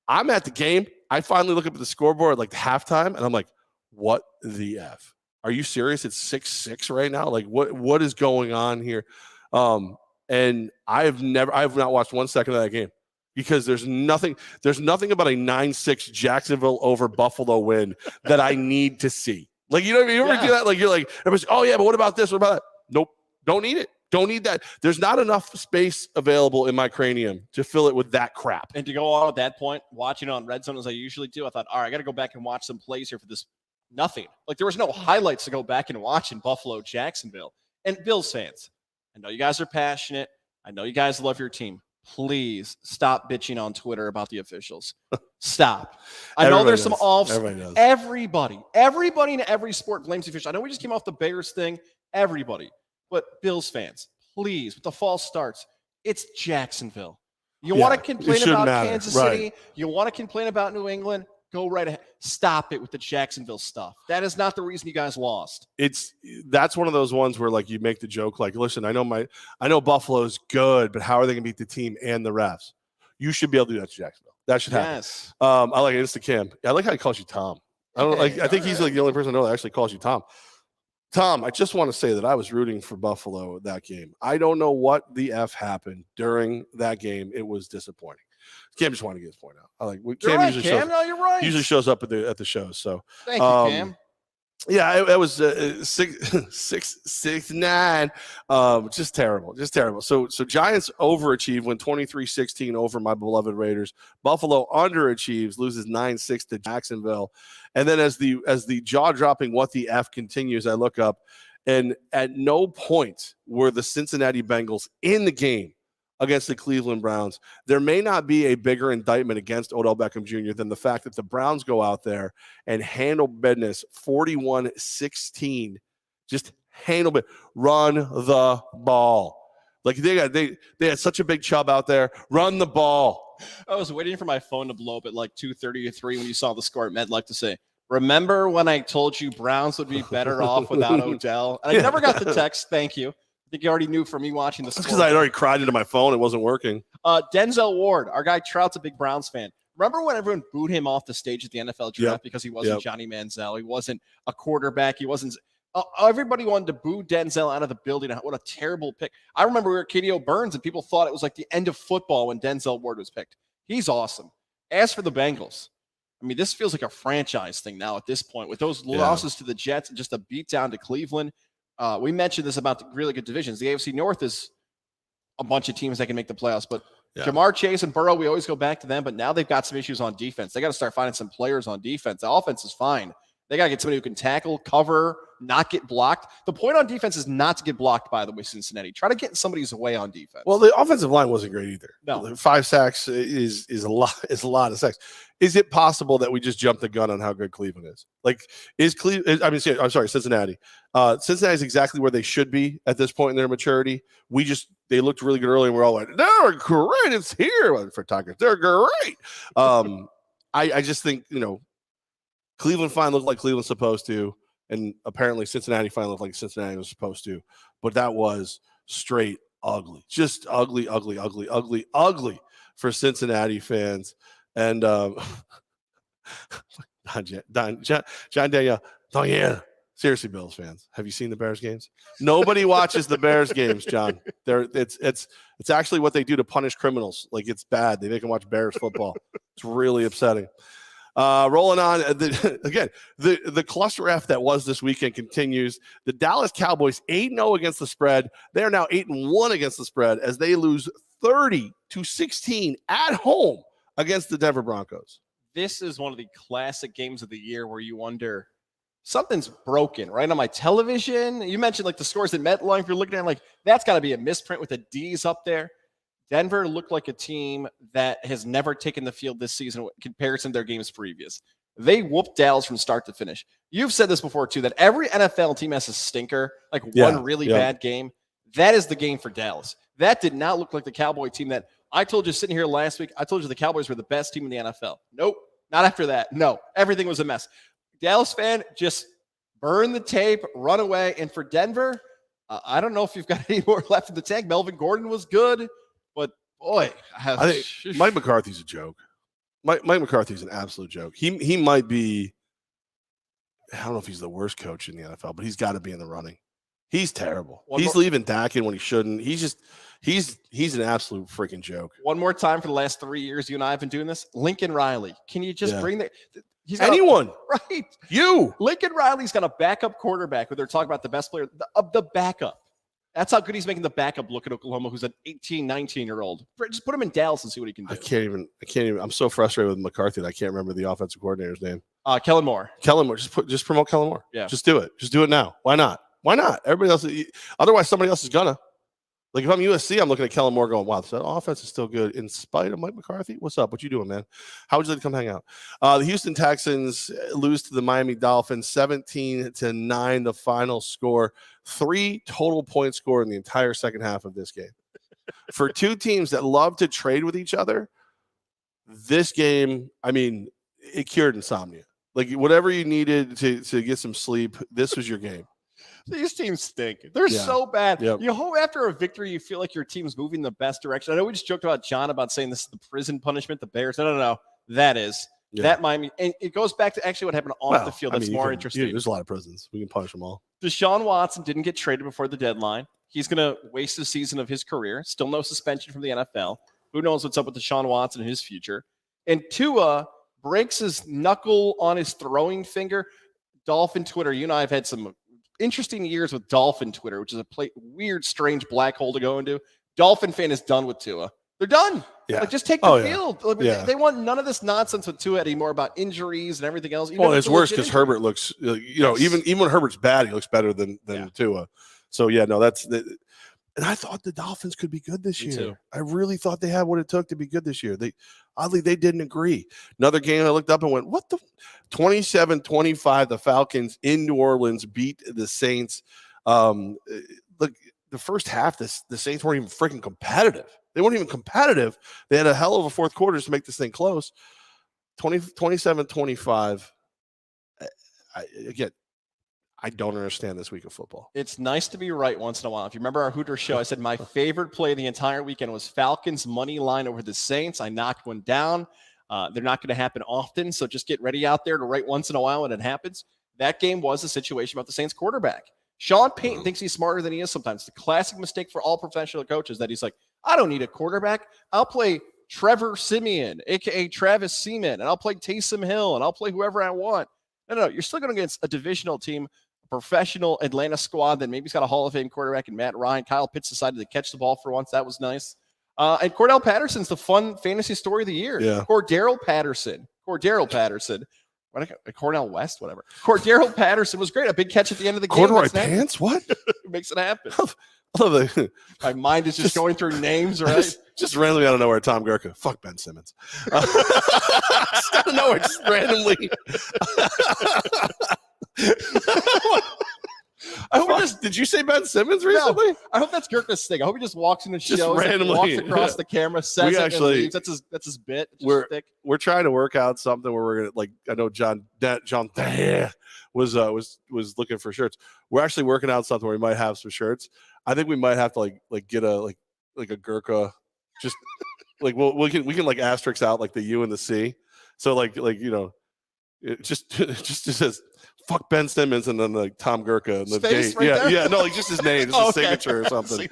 I'm at the game. I finally look up at the scoreboard like halftime, and I'm like, what the F? Are you serious? It's 6-6 right now. Like what is going on here? And I have not watched 1 second of that game because there's nothing about a 9-6 Jacksonville over Buffalo win that I need to see. Like, you ever do that? Like you're like, everybody's, oh yeah, but what about this? What about that? Nope. Don't need it. Don't need that. There's not enough space available in my cranium to fill it with that crap. And to go on at that point, watching on Red Zone as I usually do, I thought, all right, I got to go back and watch some plays here for this. Nothing. Like there was no highlights to go back and watch in Buffalo, Jacksonville. And Bills fans, I know you guys are passionate. I know you guys love your team. Please stop bitching on Twitter about the officials. Stop. I know there's some offs. Everybody in every sport blames the officials. I know we just came off the Bears thing. Everybody. But Bills fans, please, with the false starts, it's Jacksonville. You want to complain about Kansas City? You want to complain about New England? Go right ahead. Stop it with the Jacksonville stuff. That is not the reason you guys lost. That's one of those ones where like you make the joke like, listen, I know Buffalo's good, but how are they going to beat the team and the refs? You should be able to do that to Jacksonville. That should happen. Yes. I like Instacam. I like how he calls you Tom. I don't like. I think he's like the only person I know that actually calls you Tom. Tom, I just want to say that I was rooting for Buffalo that game. I don't know what the F happened during that game. It was disappointing. Cam just wanted to get his point out. I like Cam right, usually Cam. shows. No, you're right. Usually shows up at the shows. So thank you, Cam. Yeah, it was 6-9. Just terrible. So Giants overachieve, win 23-16 over my beloved Raiders. Buffalo underachieves, loses 9-6 to Jacksonville. And then as the jaw-dropping what the F continues, I look up, and at no point were the Cincinnati Bengals in the game against the Cleveland Browns. There may not be a bigger indictment against Odell Beckham Jr. than the fact that the Browns go out there and handle business 41-16. Just handle it. Run the ball. Like they had such a big chub out there. Run the ball. I was waiting for my phone to blow up at like 2:30 or 3 when you saw the score at MetLife to say, remember when I told you Browns would be better off without Odell? And I never got the text. Thank you. I think you already knew from me watching the score. Because I had already cried into my phone. It wasn't working. Denzel Ward, our guy Trout's a big Browns fan. Remember when everyone booed him off the stage at the NFL draft because he wasn't Johnny Manziel? He wasn't a quarterback. He wasn't. Everybody wanted to boo Denzel out of the building. What a terrible pick. I remember we were at KDO Burns and people thought it was like the end of football when Denzel Ward was picked. He's awesome. As for the Bengals, I mean, this feels like a franchise thing now at this point with those losses to the Jets and just a beat down to Cleveland. We mentioned this about the really good divisions. The AFC North is a bunch of teams that can make the playoffs, but Jamar Chase and Burrow, we always go back to them, but now they've got some issues on defense. They got to start finding some players on defense. The offense is fine. They got to get somebody who can tackle, cover, not get blocked. The point on defense is not to get blocked, by the way, Cincinnati. Try to get in somebody's way on defense. Well, the offensive line wasn't great either. No. 5 sacks is a lot of sacks. Is it possible that we just jumped the gun on how good Cleveland is? Like, Cincinnati. Cincinnati is exactly where they should be at this point in their maturity. They looked really good early, and we're all like, they're great. It's here for Tigers. They're great. I just think, Cleveland finally looked like Cleveland's supposed to, and apparently Cincinnati finally looked like Cincinnati was supposed to. But that was straight ugly. Just ugly for Cincinnati fans. And John Daniel, seriously, Bills fans, have you seen the Bears games? Nobody watches the Bears games, John. It's actually what they do to punish criminals. Like, it's bad. They make them watch Bears football. It's really upsetting. Rolling on, the cluster F that was this weekend continues. The Dallas Cowboys 8-0 against the spread. They are now 8-1 against the spread as they lose 30-16 at home against the Denver Broncos. This is one of the classic games of the year where you wonder, something's broken, right? On my television, you mentioned like the scores at MetLife. You're looking at like, that's got to be a misprint with the D's up there. Denver looked like a team that has never taken the field this season in comparison to their games previous. They whooped Dallas from start to finish. You've said this before, too, that every NFL team has a stinker, like one really bad game. That is the game for Dallas. That did not look like the Cowboy team that I told you sitting here last week. I told you the Cowboys were the best team in the NFL. Nope, not after that. No, everything was a mess. Dallas fan, just burn the tape, run away. And for Denver, I don't know if you've got any more left in the tank. Melvin Gordon was good. But boy, I think Mike McCarthy's a joke. Mike McCarthy's an absolute joke. He might be. I don't know if he's the worst coach in the NFL, but he's got to be in the running. He's terrible. He's leaving Dak in when he shouldn't. He's an absolute freaking joke. One more time for the last 3 years, you and I have been doing this. Lincoln Riley, can you just bring that? Anyone, right? You. Lincoln Riley's got a backup quarterback. Where they're talking about the best player of the backup. That's how good he's making the backup look at Oklahoma, who's an 18, 19-year-old. Just put him in Dallas and see what he can do. I can't even. I'm so frustrated with McCarthy that I can't remember the offensive coordinator's name. Kellen Moore. Just promote Kellen Moore. Yeah. Just do it. Just do it now. Why not? Everybody else. Otherwise, somebody else is gonna. Like, if I'm USC, I'm looking at Kellen Moore going, wow, that offense is still good in spite of Mike McCarthy. What's up? What you doing, man? How would you like to come hang out? The Houston Texans lose to the Miami Dolphins 17-9, the final score. 3 total points scored in the entire second half of this game. For two teams that love to trade with each other, this game, I mean, it cured insomnia. Like, whatever you needed to get some sleep, this was your game. These teams stink. They're so bad. Yep. You hope after a victory, you feel like your team's moving the best direction. I know we just joked about John about saying this is the prison punishment, the Bears. No. That is. Yeah. That Miami. And it goes back to actually what happened off the field. That's more interesting. There's a lot of prisons. We can punish them all. Deshaun Watson didn't get traded before the deadline. He's going to waste a season of his career. Still no suspension from the NFL. Who knows what's up with Deshaun Watson and his future. And Tua breaks his knuckle on his throwing finger. Dolphin Twitter, you and I have had some interesting years with Dolphin Twitter, which is a weird, strange black hole to go into. Dolphin fan is done with Tua. They're done. Yeah. Like, just take the field. They want none of this nonsense with Tua anymore about injuries and everything else. It's worse because Herbert looks, even when Herbert's bad, he looks better than Tua. So, that's And I thought the Dolphins could be good this Me year. too. I really thought they had what it took to be good this year. Oddly, they didn't agree. Another game I looked up and went, what the 27-25, the Falcons in New Orleans beat the Saints. Look, the first half, the Saints weren't even freaking competitive. They weren't even competitive. They had a hell of a fourth quarter to make this thing close. 27-25. Again, I don't understand this week of football. It's nice to be right once in a while. If you remember our Hooters show, I said my favorite play the entire weekend was Falcons money line over the Saints. I knocked one down. They're not going to happen often, so just get ready out there to right once in a while when it happens. That game was a situation about the Saints quarterback. Sean Payton thinks he's smarter than he is sometimes. The classic mistake for all professional coaches that he's like, I don't need a quarterback. I'll play Trevor Siemian, a.k.a. Travis Seaman, and I'll play Taysom Hill, and I'll play whoever I want. No, you're still going against a divisional team, a professional Atlanta squad that maybe's got a Hall of Fame quarterback in Matt Ryan. Kyle Pitts decided to catch the ball for once. That was nice. And Cordell Patterson's the fun fantasy story of the year. Yeah. Cordell Patterson. Cornell West, whatever. Cordell Patterson was great. A big catch at the end of the game. Corduroy pants? What? Makes it happen. My mind is just going through names, right? Just randomly out of nowhere, Tom Gurka. Fuck Ben Simmons. Just out of nowhere, just randomly. Did you say Ben Simmons recently? No, I hope that's Gurka's thing. I hope he just walks in the show, randomly walks across the camera, says it, and leaves. That's his bit. We're trying to work out something where we're gonna I know John was looking for shirts. We're actually working out something where we might have some shirts. I think we might have to get a Gurka, just we can asterisk out the U and the C. So it just says fuck Ben Simmons and then Tom Gurka and the date. Right yeah, no, just his name, just his signature or something.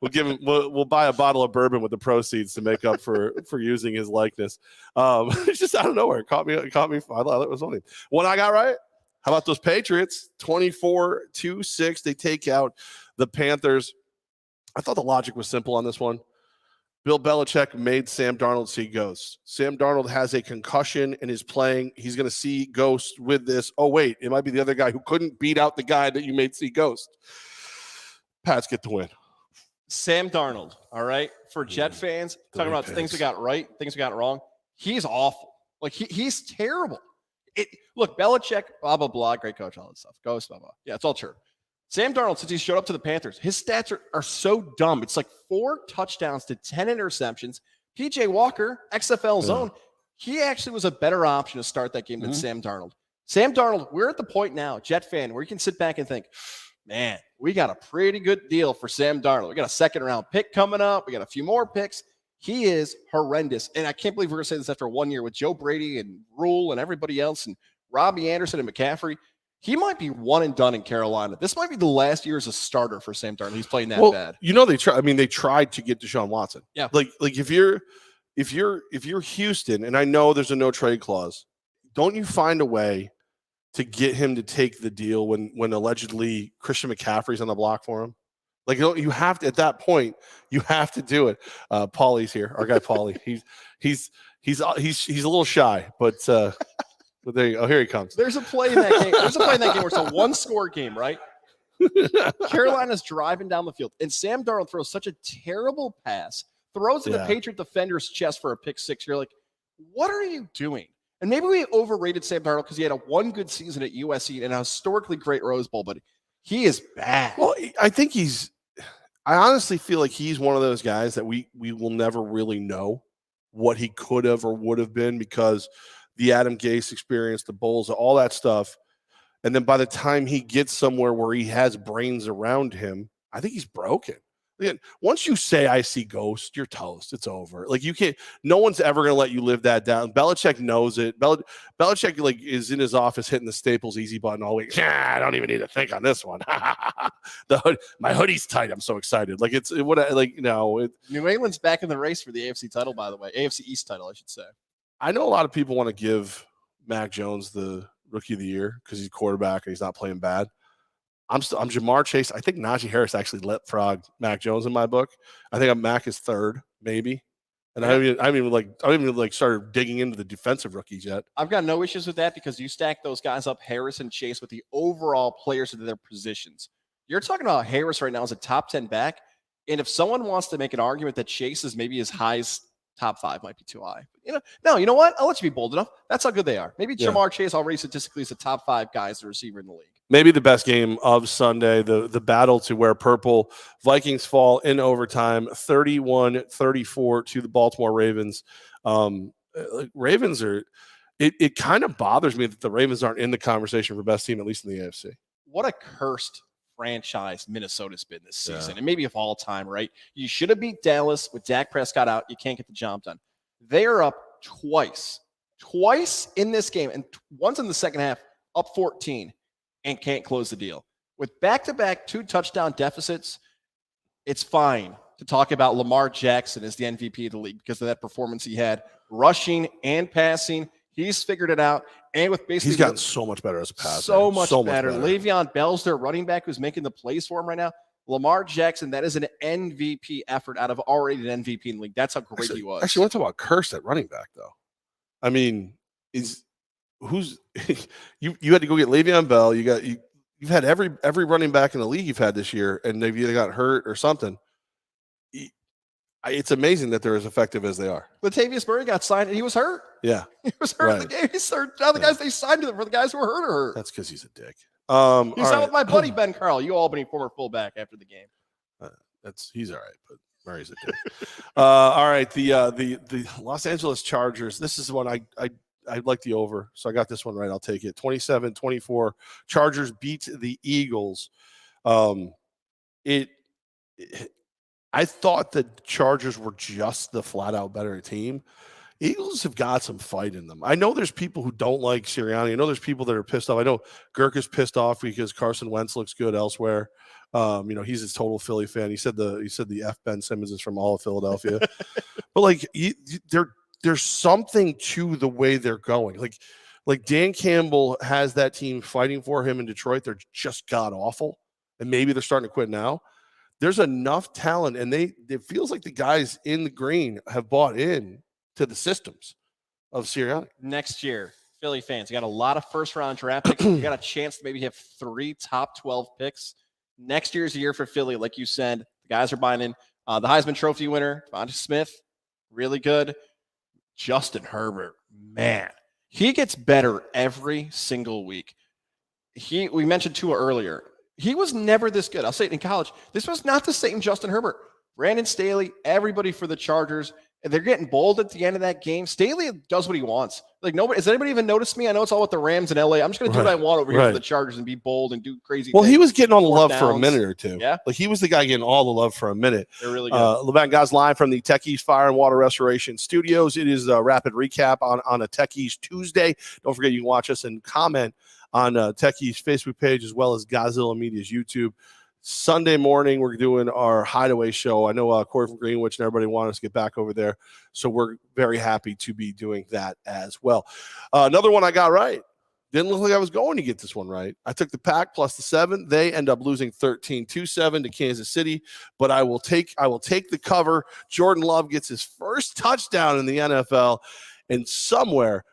We'll give him. We'll buy a bottle of bourbon with the proceeds to make up for using his likeness. It's just out of nowhere. It caught me. I thought it was funny. What I got right? How about those Patriots? 24-6. They take out the Panthers. I thought the logic was simple on this one. Bill Belichick made Sam Darnold see ghosts. Sam Darnold has a concussion and is playing. He's going to see ghosts with this. Oh, wait, it might be the other guy who couldn't beat out the guy that you made see ghost. Pats get the win. Sam Darnold, all right? For Jet fans, talking about things we got right, things we got wrong, he's awful. He's terrible. Look, Belichick, blah, blah, blah, great coach, all that stuff. Ghost, blah, blah. Yeah, it's all true. Sam Darnold, since he showed up to the Panthers, his stats are so dumb. It's 4 touchdowns to 10 interceptions. PJ Walker, XFL zone, he actually was a better option to start that game than Sam Darnold. Sam Darnold, we're at the point now, Jet fan, where you can sit back and think, man, we got a pretty good deal for Sam Darnold. We got a second-round pick coming up. We got a few more picks. He is horrendous. And I can't believe we're going to say this after 1 year with Joe Brady and Rule and everybody else and Robbie Anderson and McCaffrey. He might be one and done in Carolina. This might be the last year as a starter for Sam Darnold. He's playing that bad. They tried to get Deshaun Watson. Yeah. If you're Houston, and I know there's a no trade clause, don't you find a way to get him to take the deal when allegedly Christian McCaffrey's on the block for him? You have to, at that point, you have to do it. Paulie's here, our guy Paulie. He's a little shy, but there you go. Here he comes. There's a play in that game. Where it's a 1-score game, right? Carolina's driving down the field, and Sam Darnold throws such a terrible pass, throws at the Patriot defender's chest for a pick six. You're like, what are you doing? And maybe we overrated Sam Darnold because he had one good season at USC and a historically great Rose Bowl, but he is bad. Well, I honestly feel like he's one of those guys that we will never really know what he could have or would have been because the Adam Gase experience, the Bulls, all that stuff. And then by the time he gets somewhere where he has brains around him, I think he's broken. Again, once you say I see ghosts, you're toast. It's over. You can't. No one's ever going to let you live that down. Belichick knows it. Belichick is in his office hitting the Staples easy button all week. I don't even need to think on this one. My hoodie's tight. I'm so excited. New England's back in the race for the AFC title, by the way. AFC East title, I should say. I know a lot of people want to give Mac Jones the Rookie of the Year because he's quarterback and he's not playing bad. I'm Jamar Chase. I think Najee Harris actually leapfrogged Mac Jones in my book. I think Mac is third, maybe. And I haven't even started digging into the defensive rookies yet. I've got no issues with that because you stack those guys up, Harris and Chase, with the overall players of their positions. You're talking about Harris right now as a top 10 back. And if someone wants to make an argument that Chase is maybe as high as top 5 might be too high. No, you know what? I'll let you be bold enough. That's how good they are. Maybe Jamar Chase already statistically is a top 5 guy as a receiver in the league. Maybe the best game of Sunday, the battle to wear purple. Vikings fall in overtime, 31-34 to the Baltimore Ravens. Ravens are – it kind of bothers me that the Ravens aren't in the conversation for best team, at least in the AFC. What a cursed franchise Minnesota's been this season, and maybe of all time, right? You should have beat Dallas with Dak Prescott out. You can't get the job done. They are up twice in this game, and once in the second half, up 14, and can't close the deal. With back-to-back 2 touchdown deficits, it's fine to talk about Lamar Jackson as the MVP of the league because of that performance he had, rushing and passing. He's figured it out. And with basically he's gotten so much better as a passer. So much better. Le'Veon Bell's their running back who's making the plays for him right now. Lamar Jackson, that is an MVP effort out of already an MVP in the league. That's how great he was. Actually, let's talk about cursed at running back, though. I mean, you had to go get Le'Veon Bell. You've had every running back in the league you've had this year, and they've either got hurt or something. It's amazing that they're as effective as they are. Latavius Murray got signed, and he was hurt. Yeah. He was hurt in the game. He's hurt. Now the guys they signed for the guys who were hurt are hurt. That's because he's a dick. He's out with my buddy Ben Carl, UAlbany former fullback after the game. He's all right, but Murray's a dick. All right, the Los Angeles Chargers. This is one I like the over, so I got this one right. I'll take it. 27-24. Chargers beat the Eagles. I thought the Chargers were just the flat-out better team. Eagles have got some fight in them. I know there's people who don't like Sirianni. I know there's people that are pissed off. I know Girk is pissed off because Carson Wentz looks good elsewhere. He's a total Philly fan. He said the F Ben Simmons is from all of Philadelphia. But there's something to the way they're going. Like Dan Campbell has that team fighting for him in Detroit. They're just god awful, and maybe they're starting to quit now. There's enough talent, and it feels like the guys in the green have bought in to the systems of Sirianni. Next year, Philly fans, you got a lot of first-round draft picks. You got a chance to maybe have 3 top 12 picks. Next year's the year for Philly, like you said. The guys are buying in. The Heisman Trophy winner, Devonta Smith, really good. Justin Herbert, man, he gets better every single week. We mentioned Tua earlier. He was never this good. I'll say it in college. This was not the same Justin Herbert. Brandon Staley, everybody for the Chargers. They're getting bold at the end of that game. Staley does what he wants. Like, nobody, has anybody even noticed me? I know it's all with the Rams in LA. I'm just going to do what I want over here for the Chargers and be bold and do crazy things. He was getting all the love for a minute or two. Yeah. Like, he was the guy getting all the love for a minute. They're really good. Levack and Goz live from the Techies Fire and Water Restoration Studios. It is a rapid recap on a Techies Tuesday. Don't forget you can watch us and comment on Techies Facebook page as well as Godzilla Media's YouTube. Sunday morning, we're doing our hideaway show. I know Corey from Greenwich and everybody wanted us to get back over there, so we're very happy to be doing that as well. Another one I got right. Didn't look like I was going to get this one right. I took the Pack plus the 7. They end up losing 13-7 to Kansas City, but I will take the cover. Jordan Love gets his first touchdown in the NFL, and somewhere,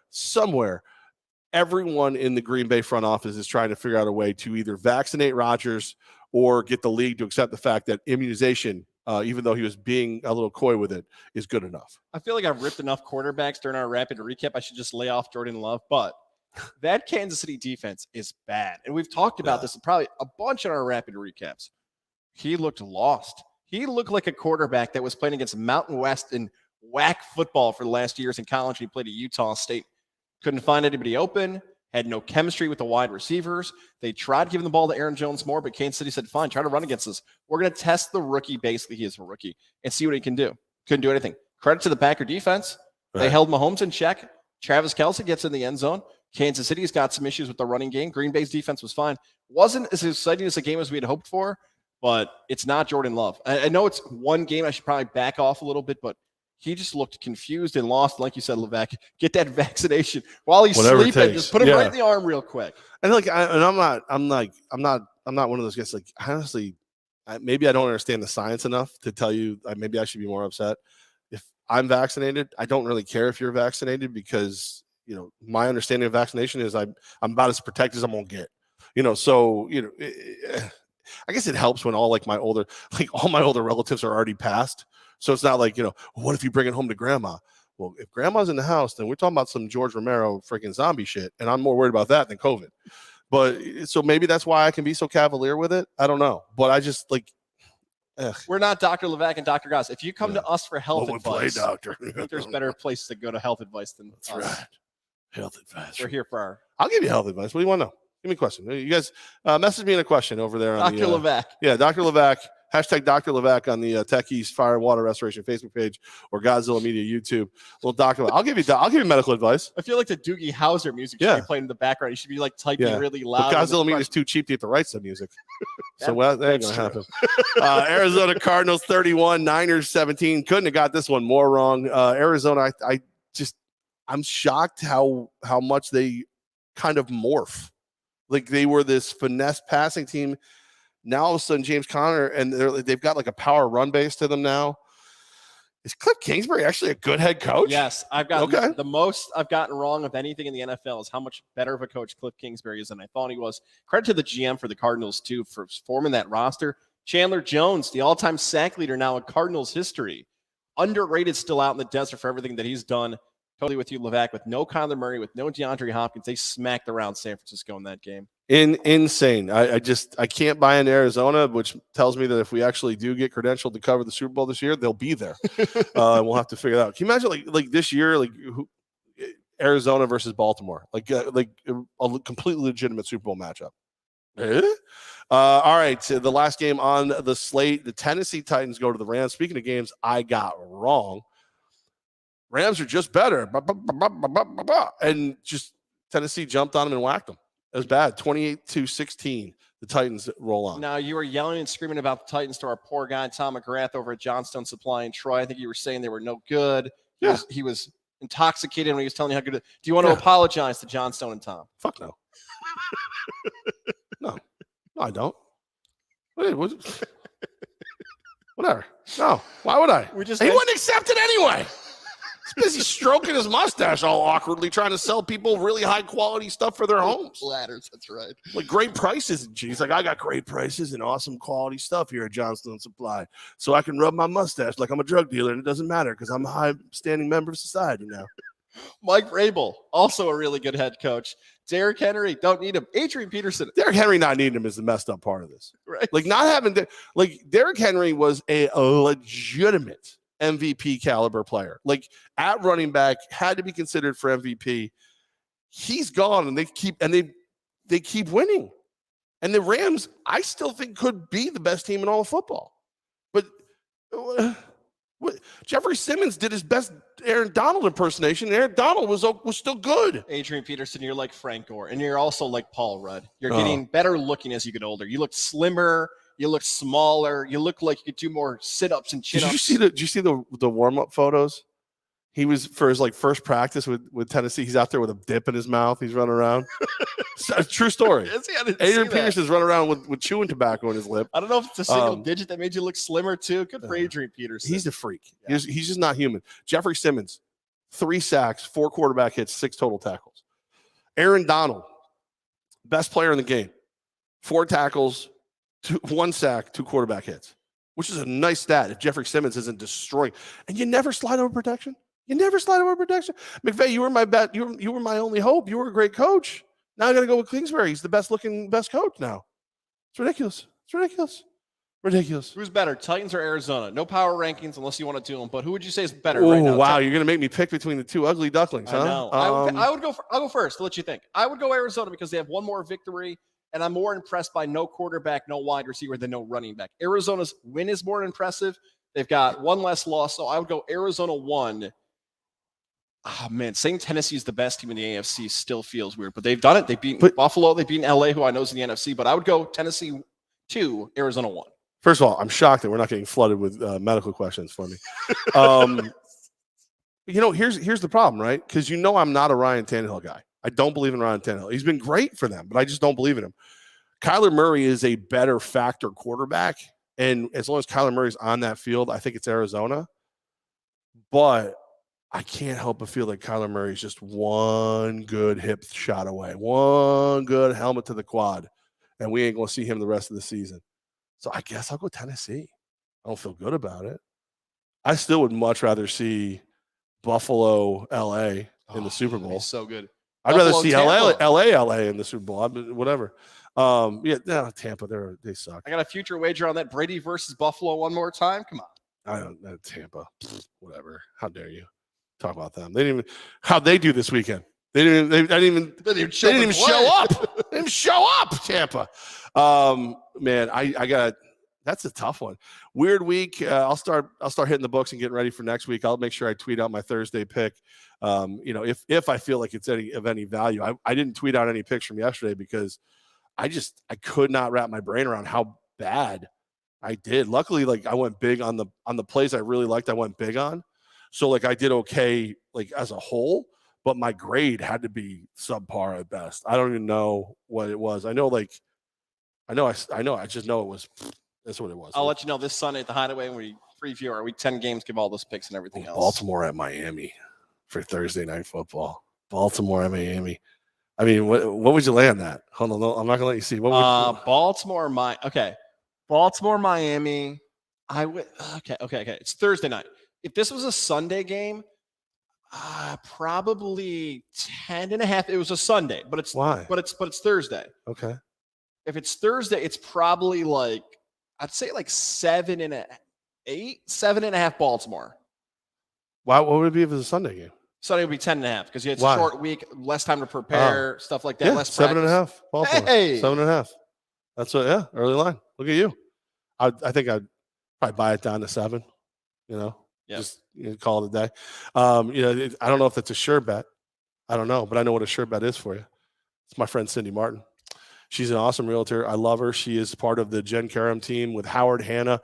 everyone in the Green Bay front office is trying to figure out a way to either vaccinate Rodgers or get the league to accept the fact that immunization, even though he was being a little coy with it, is good enough. I feel like I've ripped enough quarterbacks during our rapid recap. I should just lay off Jordan Love. But that Kansas City defense is bad. And we've talked about this probably a bunch in our rapid recaps. He looked lost. He looked like a quarterback that was playing against Mountain West and whack football for the last years in college. He played at Utah State. Couldn't find anybody open. Had no chemistry with the wide receivers. They tried giving the ball to Aaron Jones more, but Kansas City said, fine, try to run against us. We're going to test the rookie, basically he is a rookie, and see what he can do. Couldn't do anything. Credit to the Packer defense. Right. They held Mahomes in check. Travis Kelce gets in the end zone. Kansas City's got some issues with the running game. Green Bay's defense was fine. Wasn't as exciting as a game as we had hoped for, but it's not Jordan Love. I know it's one game. I should probably back off a little bit, but he just looked confused and lost. Like you said, Levack, get that vaccination while he's sleeping. Just put him right in the arm real quick. And I'm not one of those guys. Like, honestly, maybe I don't understand the science enough to tell you. Maybe I should be more upset. If I'm vaccinated, I don't really care if you're vaccinated because my understanding of vaccination is I'm about as protected as I'm gonna get. So I guess it helps when all my older relatives are already passed. So it's not like, what if you bring it home to grandma? Well, if grandma's in the house, then we're talking about some George Romero freaking zombie shit. And I'm more worried about that than COVID. But so maybe that's why I can be so cavalier with it. I don't know. But I just we're not Dr. Levack and Dr. Goz. If you come to us for health advice, doctor. I think there's better places to go to health advice than That's us. right. Health advice. We're here for our. I'll give you health advice. What do you want to know? Give me a question. You guys message me in a question over there on Dr. Levack. Yeah, Dr. Levack. Hashtag Dr. Levack on the Techies Fire and Water Restoration Facebook page or Godzilla Media YouTube. Well, Dr. I'll give you medical advice. I feel like the Doogie Howser music should be playing in the background. You should be typing really loud. But Godzilla Media is too cheap to get the rights to music. So that ain't going to happen. Arizona Cardinals 31, Niners 17. Couldn't have got this one more wrong. Arizona, I'm shocked how much they kind of morph. Like they were this finesse passing team. Now all of a sudden, James Conner, and they've got a power run base to them now. Is Cliff Kingsbury actually a good head coach? Yes, I've got the most I've gotten wrong of anything in the NFL is how much better of a coach Cliff Kingsbury is than I thought he was. Credit to the GM for the Cardinals too for forming that roster. Chandler Jones, the all-time sack leader now in Cardinals history, underrated still out in the desert for everything that he's done. Totally with you, Levack. With no Kyler Murray, with no DeAndre Hopkins, they smacked around San Francisco in that game. Insane. I can't buy into Arizona, which tells me that if we actually do get credentialed to cover the Super Bowl this year, they'll be there. And we'll have to figure it out. Can you imagine like this year, Arizona versus Baltimore, a completely legitimate Super Bowl matchup? All right. So the last game on the slate, the Tennessee Titans go to the Rams. Speaking of games I got wrong, Rams are just better. And just Tennessee jumped on them and whacked them. It was bad. 28-16. The Titans roll on. Now, you were yelling and screaming about the Titans to our poor guy, Tom McGrath, over at Johnstone Supply in Troy. I think you were saying they were no good. He was intoxicated when he was telling you how good it is. Do you want to apologize to Johnstone and Tom? Fuck no. No, I don't. Whatever. No, why would I? He wouldn't accept it anyway. He's busy stroking his mustache all awkwardly, trying to sell people really high quality stuff for their homes. Ladders, that's right. Great prices. He's like, I got great prices and awesome quality stuff here at Johnstone Supply. So I can rub my mustache like I'm a drug dealer, and it doesn't matter because I'm a high-standing member of society now. Mike Vrabel, also a really good head coach. Derrick Henry, don't need him. Adrian Peterson. Derrick Henry not needing him is the messed up part of this. Right. Not having Derrick Henry was a legitimate MVP caliber player. At running back, had to be considered for MVP. He's gone, and they keep winning. And the Rams, I still think, could be the best team in all of football. But Jeffrey Simmons did his best Aaron Donald impersonation, and Aaron Donald was still good. Adrian Peterson, you're like Frank Gore, and you're also like Paul Rudd. You're getting better looking as you get older. You look slimmer. You look smaller. You look like you could do more sit-ups and chin-ups. Did you see the warm-up photos? He was for his first practice with Tennessee. He's out there with a dip in his mouth. He's running around. True story. Adrian Peterson's running around with chewing tobacco in his lip. I don't know if it's a single digit that made you look slimmer too. Good for Adrian Peterson. He's a freak. Yeah. He's just not human. Jeffrey Simmons, 3 sacks, 4 quarterback hits, 6 total tackles. Aaron Donald, best player in the game, 4 tackles, 1 sack, 2 quarterback hits, which is a nice stat if Jeffrey Simmons isn't destroying. And you never slide over protection. McVay, you were my bet. You were my only hope. You were a great coach. Now I got to go with Kingsbury. He's the best coach now. It's ridiculous. Who's better, Titans or Arizona? No power rankings unless you want to do them. But who would you say is better right now? Wow, you're going to make me pick between the 2 ugly ducklings, huh? I know. I'll go first to let you think. I would go Arizona because they have one more victory. And I'm more impressed by no quarterback, no wide receiver than no running back. Arizona's win is more impressive. They've got 1 less loss. So I would go Arizona 1. Oh, man, saying Tennessee is the best team in the AFC still feels weird. But they've done it. They've beaten Buffalo. They've beaten LA, who I know is in the NFC. But I would go Tennessee 2, Arizona 1. First of all, I'm shocked that we're not getting flooded with medical questions for me. Here's the problem, right? Because I'm not a Ryan Tannehill guy. I don't believe in Ryan Tannehill. He's been great for them, but I just don't believe in him. Kyler Murray is a better factor quarterback, and as long as Kyler Murray's on that field, I think it's Arizona. But I can't help but feel like Kyler Murray is just one good hip shot away, one good helmet to the quad, and we ain't going to see him the rest of the season. So I guess I'll go Tennessee. I don't feel good about it. I still would much rather see Buffalo, LA in the Super Bowl. So good. I'd Buffalo, rather see Tampa. LA in the Super Bowl. Whatever. Tampa, they suck. I got a future wager on that. Brady versus Buffalo one more time. Come on. I don't know. Tampa. Whatever. How dare you talk about them? They didn't even. How'd they do this weekend? They didn't even show up. They didn't show up. Tampa. Man, I got. That's a tough one. Weird week. I'll start hitting the books and getting ready for next week. I'll make sure I tweet out my Thursday pick. If I feel like it's of any value. I didn't tweet out any picks from yesterday because I could not wrap my brain around how bad I did. Luckily, like I went big on the plays I really liked. I went big on, so like I did okay like as a whole. But my grade had to be subpar at best. I don't even know what it was. I just know it was. That's what it was. I'll let you know this Sunday at the Hideaway when we preview our Week 10 games, give all those picks and everything else. Baltimore at Miami for Thursday Night Football. Baltimore at Miami. I mean, what would you lay on that? Hold on, I'm not gonna let you see. Baltimore, Miami. I would. Okay. It's Thursday night. If this was a Sunday game, probably 10.5. It was a Sunday, but it's why? But it's Thursday. Okay. If it's Thursday, it's probably like I'd say like 7.5 Baltimore. Why? What would it be if it was a Sunday game? Sunday would be 10.5 because you had a short week, less time to prepare, stuff like that. Yeah, less 7.5 Baltimore. Hey! 7.5. That's what. Yeah, early line. Look at you. I think I'd probably buy it down to 7. Just call it a day. I don't know if that's a sure bet. I don't know, but I know what a sure bet is for you. It's my friend Cindy Martin. She's an awesome realtor. I love her. She is part of the Jen Karam team with Howard Hanna,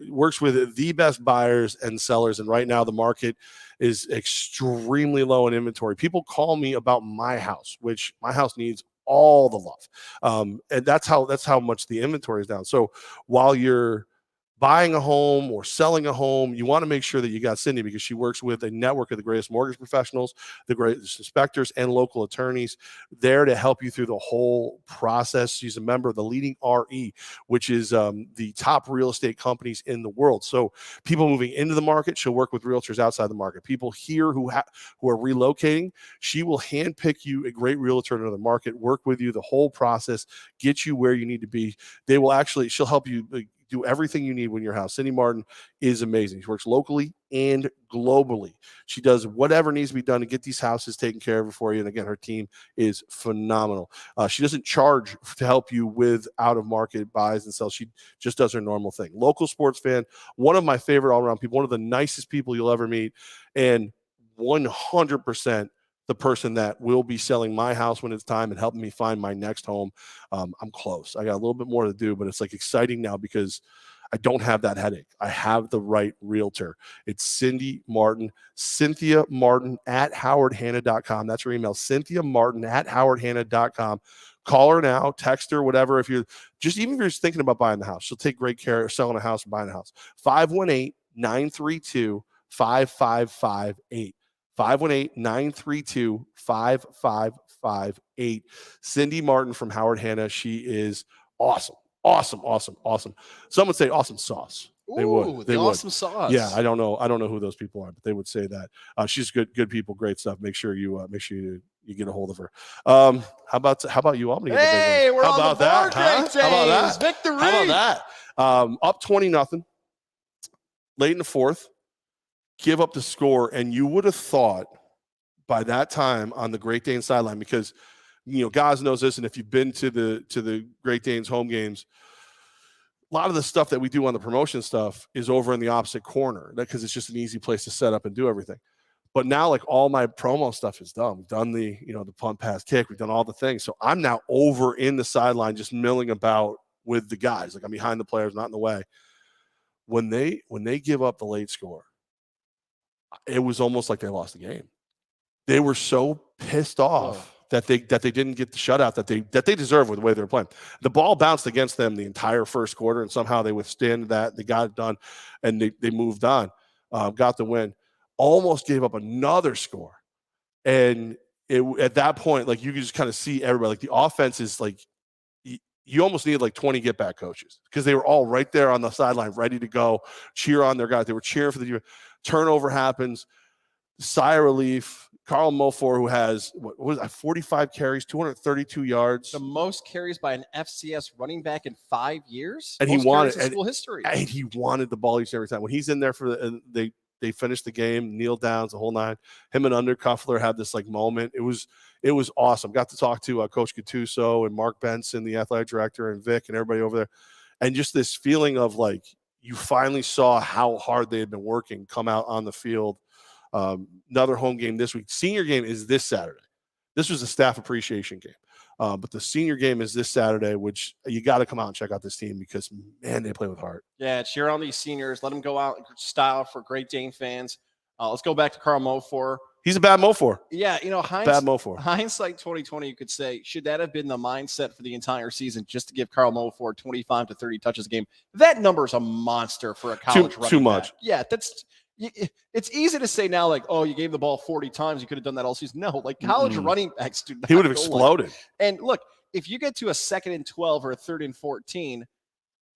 works with the best buyers and sellers. And right now the market is extremely low in inventory. People call me about my house, which my house needs all the love. And that's how much the inventory is down. So while you're buying a home or selling a home, you want to make sure that you got Cindy because she works with a network of the greatest mortgage professionals, the greatest inspectors, and local attorneys there to help you through the whole process. She's a member of the leading RE, which is the top real estate companies in the world. So people moving into the market, she'll work with realtors outside the market. People here who are relocating, she will handpick you a great realtor in another market, work with you the whole process, get you where you need to be. She'll help you do everything you need when your house. Cindy Martin is amazing. She works locally and globally. She does whatever needs to be done to get these houses taken care of for you. And again, her team is phenomenal. She doesn't charge to help you with out-of-market buys and sells. She just does her normal thing. Local sports fan, one of my favorite all-around people, one of the nicest people you'll ever meet, and 100% the person that will be selling my house when it's time and helping me find my next home. I'm close. I got a little bit more to do, but it's like exciting now because I don't have that headache. I have the right realtor. It's Cindy Martin, Cynthia Martin at howardhanna.com. That's her email, Cynthia Martin at howardhanna.com. Call her now, text her, whatever. Even if you're just thinking about buying the house, she'll take great care of selling a house or buying a house. 518-932-5558. 518-932-5558. Cindy Martin from Howard Hanna. She is awesome. Awesome. Some would say awesome sauce. They would. Awesome sauce. Yeah, I don't know who those people are, but they would say that. She's good people, great stuff. Make sure you get a hold of her. How about UAlbany? Hey, we're on the board, How about that? Victory. How about that? Up 20-0, late in the fourth. Give up the score, and you would have thought by that time on the Great Danes sideline, because Goz knows this, and if you've been to the Great Danes home games, a lot of the stuff that we do on the promotion stuff is over in the opposite corner because it's just an easy place to set up and do everything. But now, like, all my promo stuff is done. We've done the punt, pass, kick. We've done all the things. So I'm now over in the sideline just milling about with the guys. Like, I'm behind the players, not in the way. When they give up the late score, it was almost like they lost the game. They were so pissed off that they didn't get the shutout that they deserve with the way they were playing. The ball bounced against them the entire first quarter, and somehow they withstand that. They got it done, and they moved on, got the win. Almost gave up another score, and at that point, like, you could just kind of see everybody. Like, the offense is like, you almost need like 20 get back coaches because they were all right there on the sideline, ready to go, cheer on their guys. They were cheering for the turnover happens, sigh of relief. Carl Mofor, who has what was it, 45 carries, 232 yards, the most carries by an FCS running back in 5 years, and most he wanted carries in school history. And he wanted the ball each and every time. When he's in there they finished the game, kneel downs, the whole nine. Him and Undercuffler had this like moment. It was awesome. Got to talk to Coach Gattuso and Mark Benson, the athletic director, and Vic and everybody over there. And just this feeling of like you finally saw how hard they had been working come out on the field. Another home game this week. Senior game is this Saturday. This was a staff appreciation game. But the senior game is this Saturday, which you got to come out and check out this team because, man, they play with heart. Yeah, cheer on these seniors. Let them go out in style for Great Dane fans. Let's go back to Carl Mofor. He's a bad Mofor. Yeah, bad Mofor. Hindsight 2020, you could say, should that have been the mindset for the entire season just to give Carl Mofor 25 to 30 touches a game? That number is a monster for a college running too much. back. Yeah, it's easy to say now, like, oh, you gave the ball 40 times. You could have done that all season. No, like college running backs do not. He would have exploded. And look, if you get to a 2nd and 12 or a 3rd and 14,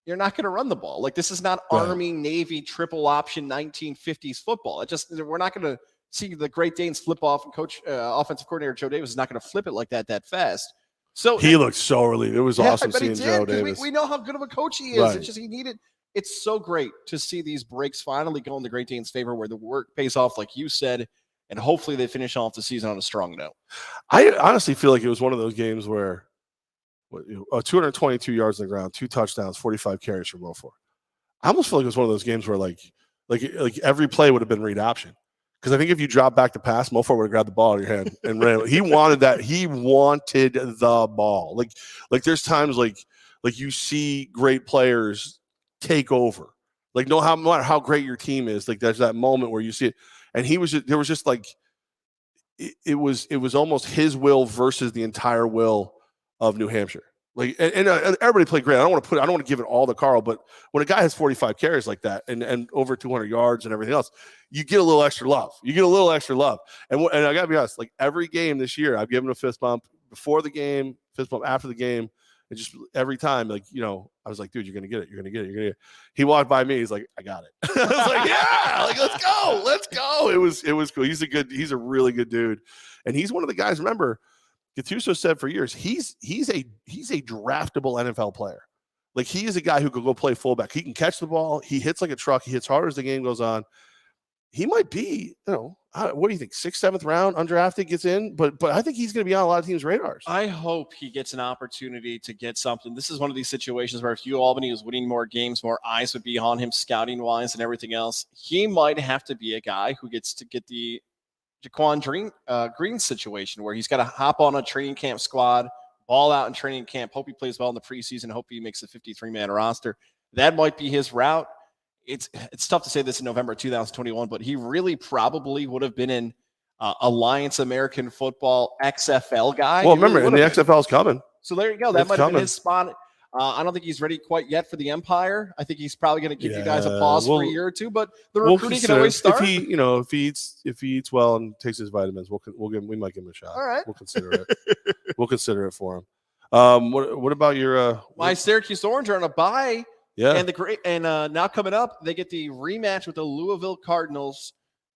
you're not going to run the ball. Like this is not Army, Navy, triple option 1950s football. We're not going to see the Great Danes flip off, and coach offensive coordinator Joe Davis is not going to flip it like that fast. So he looked so relieved. It was awesome seeing Joe Davis. We know how good of a coach he is. Right. It's just he needed. It's so great to see these breaks finally go in the Great Danes' favor, where the work pays off, like you said, and hopefully they finish off the season on a strong note. I honestly feel like it was one of those games where 222 yards on the ground, 2 touchdowns, 45 carries from Mofor. I almost feel like it was one of those games where like every play would have been read option. Because I think if you drop back to pass, Mofor would have grabbed the ball in your hand and ran. He wanted that. He wanted the ball. Like there's times like you see great players take over. Like no matter how great your team is, like there's that moment where you see it. And there was just like it was almost his will versus the entire will of New Hampshire. Like and everybody played great. I don't want to give it all to Carl, but when a guy has 45 carries like that and over 200 yards and everything else, you get a little extra love. And I gotta be honest, like every game this year, I've given him a fist bump before the game, fist bump after the game, and just every time, like I was like, dude, you're gonna get it. He walked by me, he's like, I got it. I was like, yeah, like let's go. It was cool. He's a really good dude, and he's one of the guys. Remember, Gattuso said for years, he's a draftable NFL player. Like he is a guy who could go play fullback. He can catch the ball. He hits like a truck. He hits harder as the game goes on. He might be, what do you think? 6th, 7th round, undrafted, gets in, but I think he's going to be on a lot of teams' radars. I hope he gets an opportunity to get something. This is one of these situations where if UAlbany was winning more games, more eyes would be on him scouting wise and everything else. He might have to be a guy who gets to get the Jaquan Green situation where he's got to hop on a training camp squad, ball out in training camp, hope he plays well in the preseason, hope he makes a 53-man roster. That might be his route. It's tough to say this in November 2021, but he really probably would have been in Alliance American Football XFL guy. Well, remember, and the XFL is coming. So there you go. That might have been his spot. I don't think he's ready quite yet for the Empire. I think he's probably going to give you guys a pause for a year or two, but the recruiting can always start. If he eats well and takes his vitamins, we might give him a shot. All right. We'll consider it. We'll consider it for him. What about your my Syracuse Orange are on a bye? Yeah. And now coming up, they get the rematch with the Louisville Cardinals.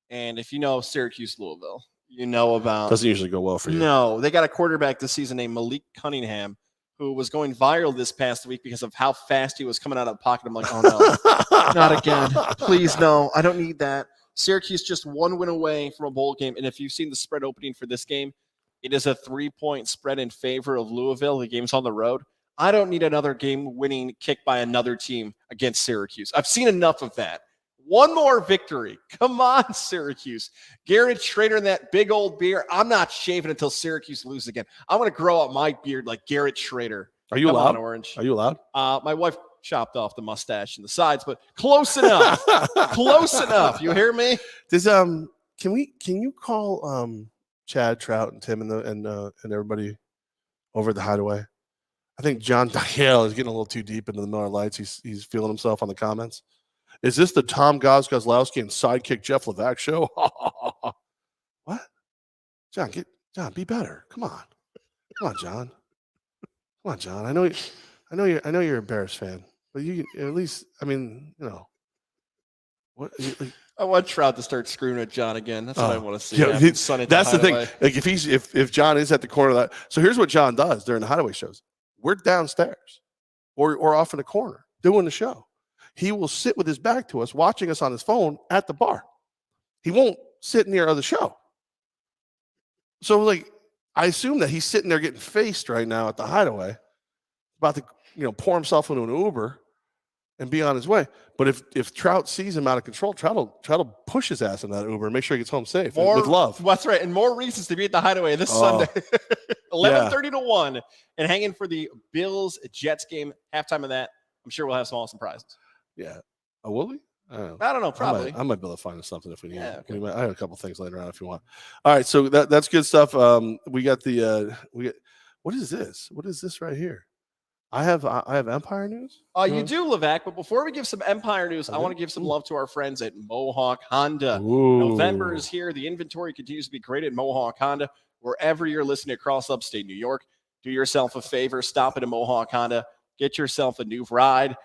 And if you know Syracuse Louisville, you know about doesn't usually go well for you. No, they got a quarterback this season named Malik Cunningham, who was going viral this past week because of how fast he was coming out of the pocket. I'm like, oh no, not again. Please no, I don't need that. Syracuse just 1 win away from a bowl game. And if you've seen the spread opening for this game, it is a 3-point spread in favor of Louisville. The game's on the road. I don't need another game-winning kick by another team against Syracuse. I've seen enough of that. One more victory. Come on, Syracuse. Garrett Schrader and that big old beard. I'm not shaving until Syracuse loses again. I'm going to grow out my beard like Garrett Schrader. Are you allowed? Orange. Are you allowed? My wife chopped off the mustache and the sides, but close enough. Close enough. You hear me? Can you call Chad Trout and Tim and everybody over at the Hideaway? I think John Dial is getting a little too deep into the Miller Lights. He's feeling himself on the comments. Is this the Tom Goz Kozlowski and sidekick Jeff Levack show? What? John, be better. Come on, John. I I know you're a Bears fan, but you at least, I mean, what? I want Trout to start screaming at John again. That's what I want to see. Yeah, that's the thing. Hideaway. Like if John is at the corner of that, so here's what John does during the hideaway shows. We're downstairs or off in the corner doing the show. He will sit with his back to us, watching us on his phone at the bar. He won't sit near the show. So like, I assume that he's sitting there getting faced right now at the hideaway, about to pour himself into an Uber and be on his way. But if Trout sees him out of control, Trout will push his ass in that Uber and make sure he gets home safe with love. That's right. And more reasons to be at the hideaway this Sunday. 11:30 to 1 and hanging for the Bills-Jets game. Halftime of that, I'm sure we'll have some awesome prizes. Yeah. Oh, will we? I don't know. Probably. I might be able to find us something if we need it. Okay. I have a couple things later on if you want. All right. So that's good stuff. We got what is this? What is this right here? I have Empire News. You do, Levack, but before we give some Empire News, I want to give some love to our friends at Mohawk Honda. November is here. The inventory continues to be great at Mohawk Honda. Wherever you're listening across upstate New York, do yourself a favor. Stop at a Mohawk Honda. Get yourself a new ride.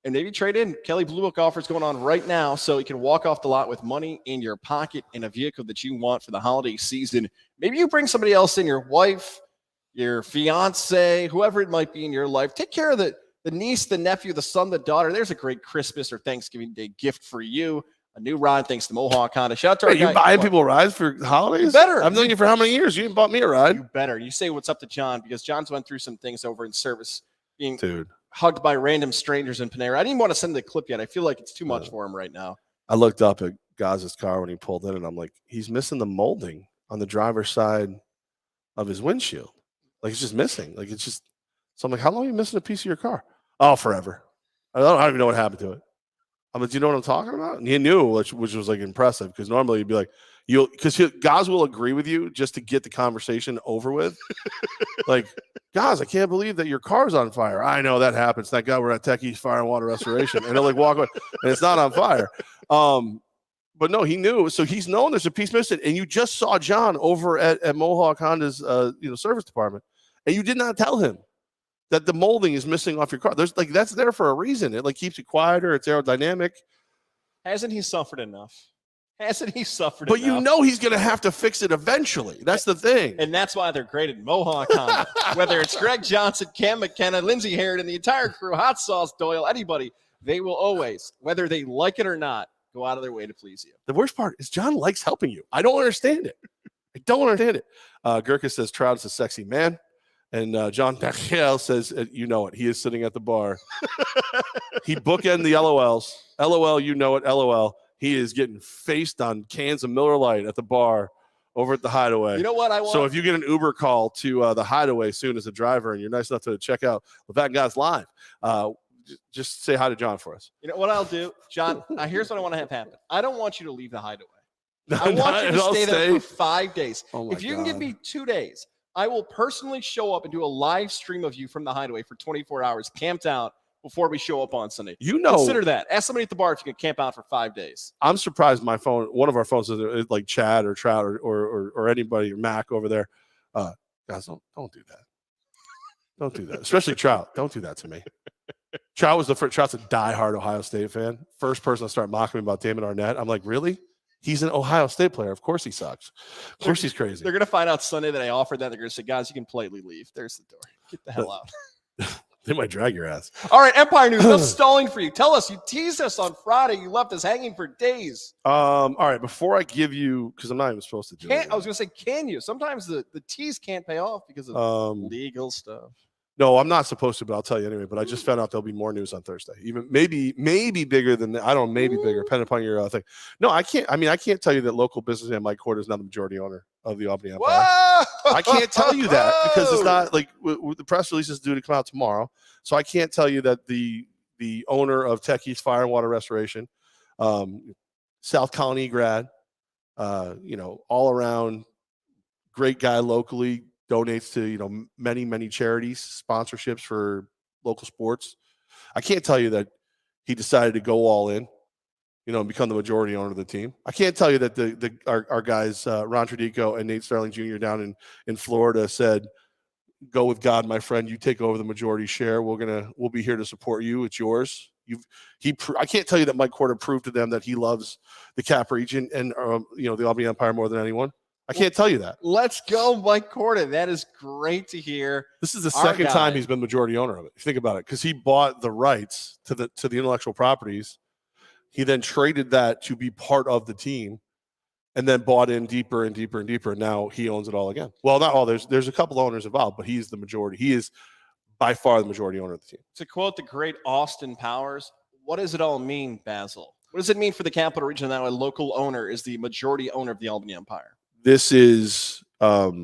And maybe trade in. Kelly Blue Book offers going on right now, so you can walk off the lot with money in your pocket and a vehicle that you want for the holiday season. Maybe you bring somebody else in, your wife, your fiance, whoever it might be in your life. Take care of the niece, the nephew, the son, the daughter. There's a great Christmas or Thanksgiving Day gift for you. A new ride thanks to Mohawk Honda. Shout out to our guy. You buying people rides for holidays? You better. I've known you for how many years? You ain't bought me a ride. You better. You say what's up to John because John's went through some things over in service, being Dude. hugged by random strangers in Panera. I didn't want to send the clip yet. I feel like it's too much for him right now. I looked up at Goz's car when he pulled in, and I'm like, he's missing the molding on the driver's side of his windshield. Like, it's just missing. Like, it's just. So I'm like, how long are you missing a piece of your car? Oh, forever. I don't even know what happened to it. I'm like, do you know what I'm talking about? And he knew, which was like impressive because normally you'd be like, because Goz will agree with you just to get the conversation over with. Like, Goz, I can't believe that your car's on fire. I know that happens. Thank God we're at Tech East Fire and Water Restoration. And they'll like walk away and it's not on fire. But no, he knew. So he's known there's a piece missing. And you just saw John over at Mohawk Honda's service department. And you did not tell him that the molding is missing off your car. There's like, that's there for a reason. It like keeps it quieter. It's aerodynamic. Hasn't he suffered enough? Hasn't he suffered But enough? you know he's going to have to fix it eventually. That's the thing. And that's why they're great at Mohawk Honda. Whether it's Greg Johnson, Cam McKenna, Lindsey Harrod, the entire crew, Hot Sauce Doyle, anybody, they will always, whether they like it or not, go out of their way to please you. The worst part is John likes helping you. I don't understand it. Gurka says Trout is a sexy man. And John Bacchiel says, you know it. He is sitting at the bar. He bookended the LOLs. LOL, you know it. LOL. He is getting faced on cans of Miller Lite at the bar over at the Hideaway. You know what I want? So if you get an Uber call to the Hideaway soon as a driver and you're nice enough to check out Levack and Goz live, just say hi to John for us. You know what I'll do? John, here's what I want to have happen. I don't want you to leave the Hideaway. I want you to stay there for 5 days. If you can give me 2 days, I will personally show up and do a live stream of you from the Hideaway for 24 hours, camped out before we show up on Sunday. Consider that. Ask somebody at the bar if you can camp out for 5 days. I'm surprised my phone, one of our phones is like Chad or Trout or anybody, Mac over there. Guys, don't do that. Don't do that. Especially Trout. Don't do that to me. Trout's a diehard Ohio State fan. First person to start mocking me about Damon Arnett. I'm like, really? He's an Ohio State player. Of course he sucks. Of course he's crazy. They're going to find out Sunday that I offered that. They're going to say, guys, you can politely leave. There's the door. Get the hell out. They might drag your ass. All right, Empire News. Enough stalling for you. Tell us. You teased us on Friday. You left us hanging for days. All right. Before I give you, because I'm not even supposed to do it. I was going to say, can you? Sometimes the tease can't pay off because of legal stuff. No, I'm not supposed to, but I'll tell you anyway. But I just found out there'll be more news on Thursday. Even maybe bigger than that. I don't know, maybe bigger, depending upon your thing. No, I can't. I mean, I can't tell you that local businessman Mike Corder is not the majority owner of the Albany Empire. Whoa! I can't tell you that because it's not like the press release is due to come out tomorrow. So I can't tell you that the owner of Tech East Fire and Water Restoration, South Colony grad, all around great guy locally, donates to many charities, sponsorships for local sports. I can't tell you that he decided to go all in, and become the majority owner of the team. I can't tell you that our guys Ron Tradico and Nate Starling Jr. down in Florida said, go with God, my friend. You take over the majority share. We'll be here to support you. It's yours. I can't tell you that Mike Corder proved to them that he loves the Cap region and the Albany Empire more than anyone. I can't tell you that. Let's go, Mike Corder. That is great to hear. This is the second time he's been majority owner of it. Think about it, because he bought the rights to the intellectual properties. He then traded that to be part of the team, and then bought in deeper and deeper and deeper. Now he owns it all again. Well, not all. There's a couple owners involved, but he's the majority. He is by far the majority owner of the team. To quote the great Austin Powers, what does it all mean, Basil? What does it mean for the Capital Region that a local owner is the majority owner of the Albany Empire? This team's not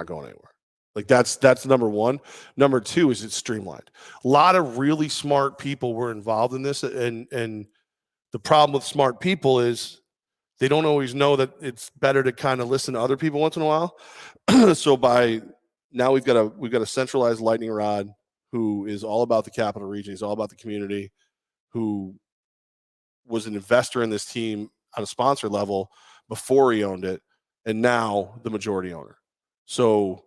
going anywhere. Like that's number one. Number two is it's streamlined. A lot of really smart people were involved in this, and the problem with smart people is they don't always know that it's better to kind of listen to other people once in a while. So now we've got a centralized lightning rod who is all about the Capital Region. He's all about the community, who was an investor in this team on a sponsor level before he owned it, and now the majority owner. So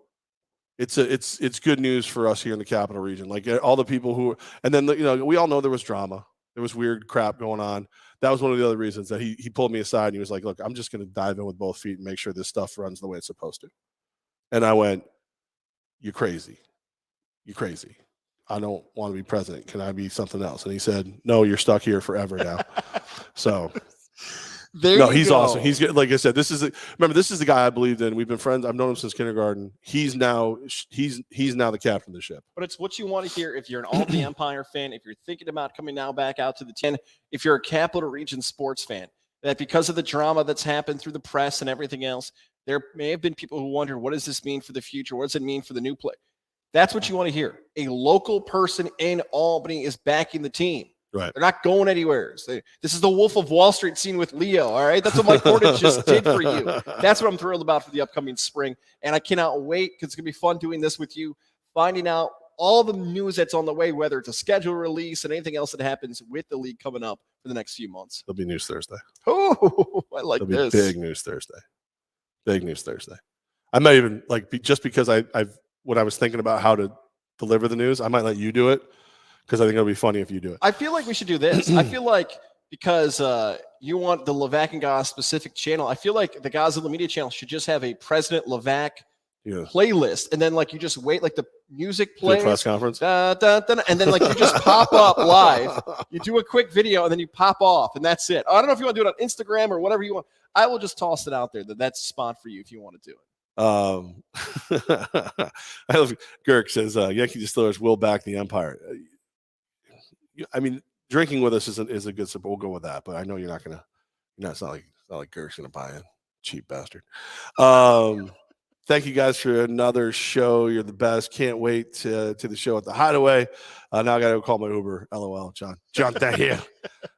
it's good news for us here in the Capital Region. Like all the people and then we all know there was drama. There was weird crap going on. That was one of the other reasons that he pulled me aside and he was like, look, I'm just going to dive in with both feet and make sure this stuff runs the way it's supposed to. And I went, you're crazy. You're crazy. I don't want to be president. Can I be something else? And he said, no, you're stuck here forever now. So he's awesome. He's like I said, this is the guy I believed in. We've been friends. I've known him since kindergarten. He's now the captain of the ship. But it's what you want to hear if you're an Albany Empire fan, if you're thinking about coming now back out to the 10, if you're a Capital Region sports fan, that because of the drama that's happened through the press and everything else, there may have been people who wonder, what does this mean for the future? What does it mean for the new play? That's what you want to hear. A local person in Albany is backing the team. Right. They're not going anywhere. This is the Wolf of Wall Street scene with Leo. All right. That's what Mike Corder just did for you. That's what I'm thrilled about for the upcoming spring. And I cannot wait because it's going to be fun doing this with you, finding out all the news that's on the way, whether it's a schedule release and anything else that happens with the league coming up for the next few months. There'll be news Thursday. Oh, I like this. Big news Thursday. Big news Thursday. I might even just because when I was thinking about how to deliver the news, I might let you do it. Because I think it'll be funny if you do it. I feel like we should do this. I feel like because you want the Levack and Goz specific channel, I feel like the Godzilla Media channel should just have a President Levack playlist. And then you just wait, the music plays. Press conference. And then you just pop up live. You do a quick video and then you pop off and that's it. I don't know if you want to do it on Instagram or whatever you want. I will just toss it out there that's a spot for you if you want to do it. I love Girk says Yankee Distillers will back the Empire. I mean, drinking with us is a good support. We'll go with that, but I know you're not gonna. It's not like Girk's gonna buy in, cheap bastard. Thank you guys for another show. You're the best. Can't wait to the show at the Hideaway. Now I gotta go call my Uber. LOL, John. Thank you.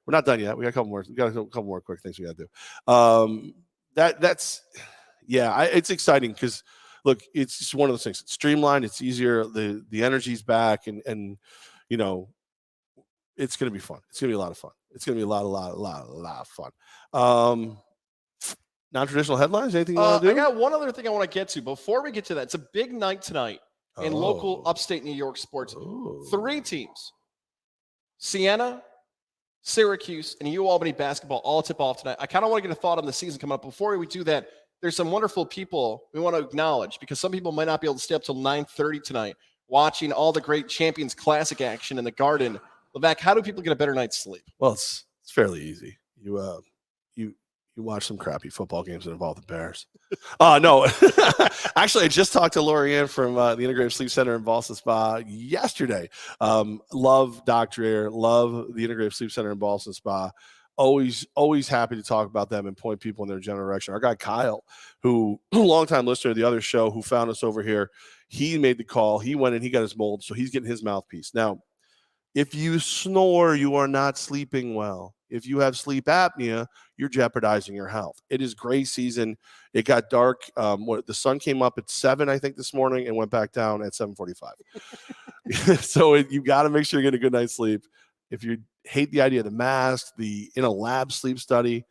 We're not done yet. We got a couple more. We got a couple more quick things we gotta do. It's exciting because look, it's just one of those things. It's streamlined. It's easier. The energy's back, and it's going to be fun. It's going to be a lot of fun. It's going to be a lot of fun. Non-traditional headlines? Anything you want to do? I got one other thing I want to get to. Before we get to that, it's a big night tonight in local upstate New York sports. 3 teams, Siena, Syracuse, and UAlbany basketball all tip off tonight. I kind of want to get a thought on the season coming up. Before we do that, there's some wonderful people we want to acknowledge because some people might not be able to stay up till 9:30 tonight watching all the great Champions Classic action in the Garden. Levack, how do people get a better night's sleep? Well, it's fairly easy. You watch some crappy football games that involve the Bears. No. Actually, I just talked to Lorianne from the Integrative Sleep Center in Boston Spa yesterday. Love Dr. Dreher. Love the Integrative Sleep Center in Boston Spa. Always happy to talk about them and point people in their general direction. Our guy Kyle, who longtime listener of the other show, who found us over here, he made the call. He went and he got his mold, so he's getting his mouthpiece. Now, if you snore, you are not sleeping well. If you have sleep apnea, you're jeopardizing your health. It is gray season. It got dark. The sun came up at 7, I think, this morning and went back down at 7:45. So you got to make sure you get a good night's sleep. If you hate the idea of the mask, in a lab sleep study,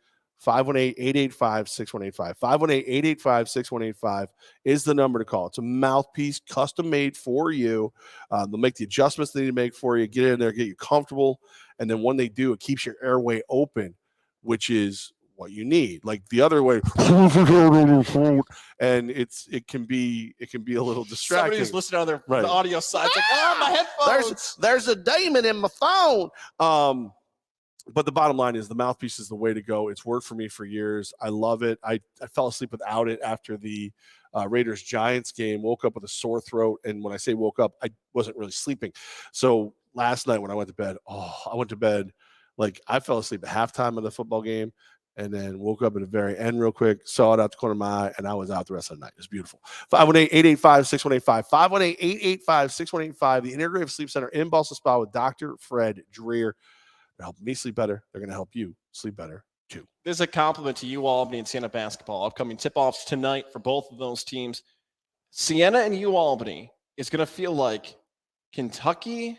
518-885-6185. 518-885-6185 is the number to call. It's a mouthpiece custom made for you. They'll make the adjustments they need to make for you, get in there, get you comfortable. And then when they do, it keeps your airway open, which is what you need. Like the other way, and it can be a little distracting. Somebody who's listening on their Right. the audio side, it's like, oh, my headphones. There's a demon in my phone. But the bottom line is the mouthpiece is the way to go. It's worked for me for years. I love it. I fell asleep without it after the Raiders-Giants game, woke up with a sore throat. And when I say woke up, I wasn't really sleeping. So last night when I went to bed, like I fell asleep at halftime of the football game and then woke up at the very end real quick, saw it out the corner of my eye, and I was out the rest of the night. It was beautiful. 518-885-6185. 518-885-6185. The Integrative Sleep Center in Boston Spa with Dr. Fred Dreer. They're helping me sleep better. They're going to help you sleep better too. This is a compliment to UAlbany and Siena basketball. Upcoming tip-offs tonight for both of those teams. Siena and UAlbany is going to feel like Kentucky,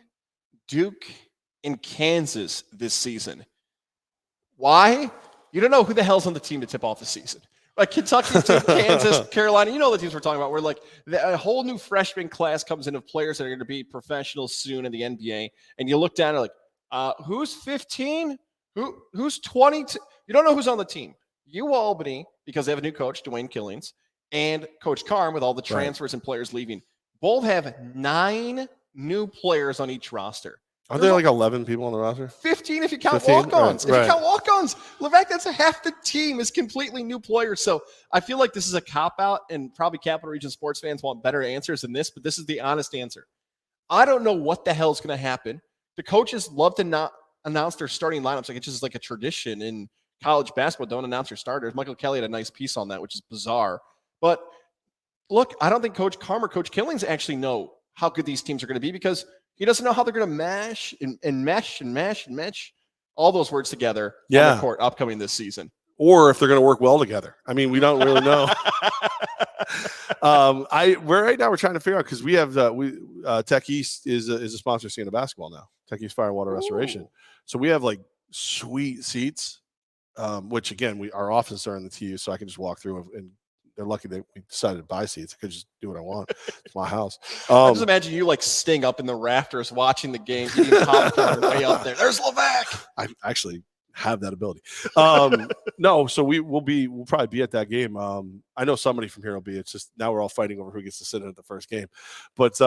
Duke, and Kansas this season. Why? You don't know who the hell's on the team to tip off the season. Like Kentucky, Duke, Kansas, Carolina, you know the teams we're talking about. We're like a whole new freshman class comes in of players that are going to be professionals soon in the NBA, and you look down and like, who's 15? Who's 22? You don't know who's on the team. UAlbany, because they have a new coach, Dwayne Killings, and Coach Carm with all the transfers and players leaving. Both have 9 new players on each roster. Are there like 11 people on the roster? 15 if you count 15? walk-ons. Right. If you count walk-ons, Levack, that's half the team is completely new players. So I feel like this is a cop-out, and probably Capital Region sports fans want better answers than this, but this is the honest answer. I don't know what the hell is going to happen. The coaches love to not announce their starting lineups. Like it's just like a tradition in college basketball. Don't announce your starters. Michael Kelly had a nice piece on that, which is bizarre. But look, I don't think Coach Carm or Coach Killings actually know how good these teams are going to be because he doesn't know how they're going to mash and mesh all those words together on the court upcoming this season. Or if they're going to work well together. I mean, we don't really know. Right now we're trying to figure out because we have Tech East is a sponsor of Siena basketball now. Tech East Fire and Water Restoration. So we have like sweet seats, which again our offices are in the TU, so I can just walk through and they're lucky that we decided to buy seats. I could just do what I want. It's my house. I just imagine you like sting up in the rafters watching the game, eating popcorn way up there. There's Levack. I actually have that ability. No, so we'll probably be at that game. I know somebody from here will be. It's just now we're all fighting over who gets to sit in at the first game. But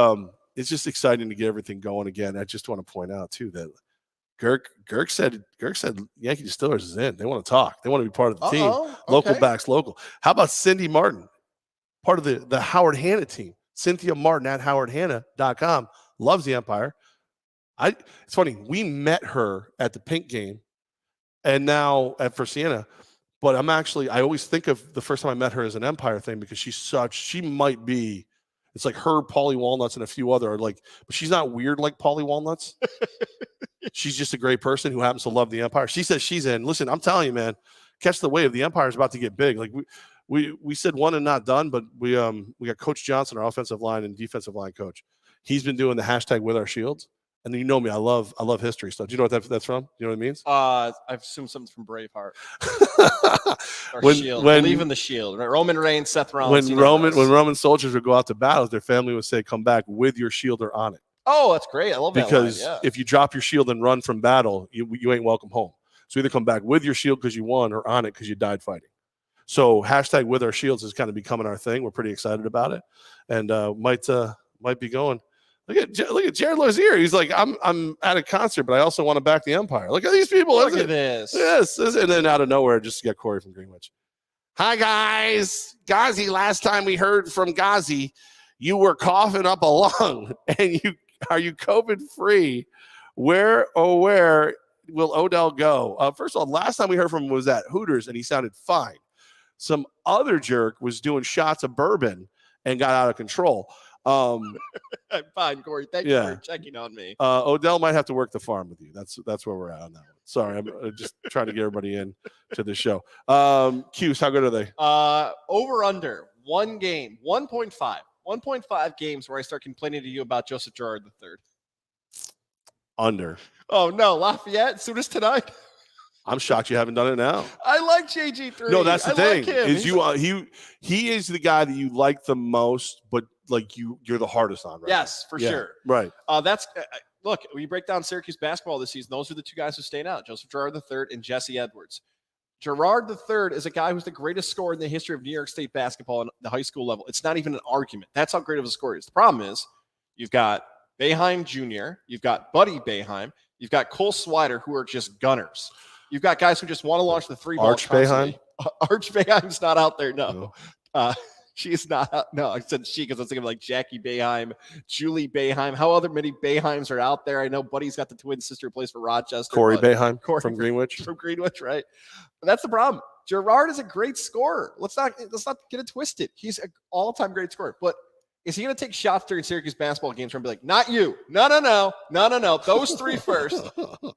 it's just exciting to get everything going again. I just want to point out too that Girk said Yankee Distillers is in. They want to talk. They want to be part of the team. Local backs local. How about Cindy Martin, part of the Howard Hanna team? Cynthia Martin at howardhanna.com loves the Empire. It's funny. We met her at the Pink game, and now for Siena. But I always think of the first time I met her as an Empire thing because she might be. It's like her, Paulie Walnuts, and a few other but she's not weird like Paulie Walnuts. She's just a great person who happens to love the Empire. She says she's in. Listen, I'm telling you, man, catch the wave. The Empire is about to get big. Like we said one and not done, but we got Coach Johnson, our offensive line and defensive line coach. He's been doing the hashtag with our shields. And you know me, I love history stuff. Do you know what that's from? Do you know what it means? I assume something from Braveheart. Shield. Believe in the shield. Roman Reigns, Seth Rollins. When Roman soldiers would go out to battles, their family would say, "Come back with your shield or on it." Oh, that's great. I love that. Because line, if you drop your shield and run from battle, you ain't welcome home. So either come back with your shield because you won, or on it because you died fighting. So hashtag with our shields is kind of becoming our thing. We're pretty excited about it, and might be going. Look at Jared Lozier. He's like, I'm at a concert, but I also want to back the Empire. Look at these people. Look at this. Yes. And then out of nowhere, just got Corey from Greenwich. Hi, guys. Ghazi, last time we heard from Ghazi, you were coughing up a lung. And are you COVID-free? Where will Odell go? First of all, last time we heard from him was at Hooters, and he sounded fine. Some other jerk was doing shots of bourbon and got out of control. I'm fine, Corey. Thank you for checking on me. Odell might have to work the farm with you. That's where we're at on that one. Sorry, I'm just trying to get everybody in to the show. Q's, how good are they? Over under one game, 1.5 games where I start complaining to you about Joseph Girard III. Under. Oh no, Lafayette as soon as tonight. I'm shocked you haven't done it now. I like JG3. No, that's the thing. Like him. He is the guy that you like the most, but like you're the hardest on, right? Yes, for sure. Right. Look, when you break down Syracuse basketball this season, those are the two guys who stand out: Joseph Girard III and Jesse Edwards. Girard III is a guy who's the greatest scorer in the history of New York State basketball at the high school level. It's not even an argument. That's how great of a scorer he is. The problem is you've got Boeheim Jr., you've got Buddy Boeheim, you've got Cole Swider, who are just gunners. You've got guys who just want to launch the three ball. Arch Boeheim? Arch Boeheim's not out there, no. She's not out. No, I said she because I was thinking of like Jackie Boeheim, Julie Boeheim. How other many Boeheims are out there? I know Buddy's got the twin sister who plays for Rochester. Corey Boeheim from Greenwich. From Greenwich, right? But that's the problem. Girard is a great scorer. Let's not get it twisted. He's an all-time great scorer. But is he going to take shots during Syracuse basketball games and be like, not you? No. Those three first.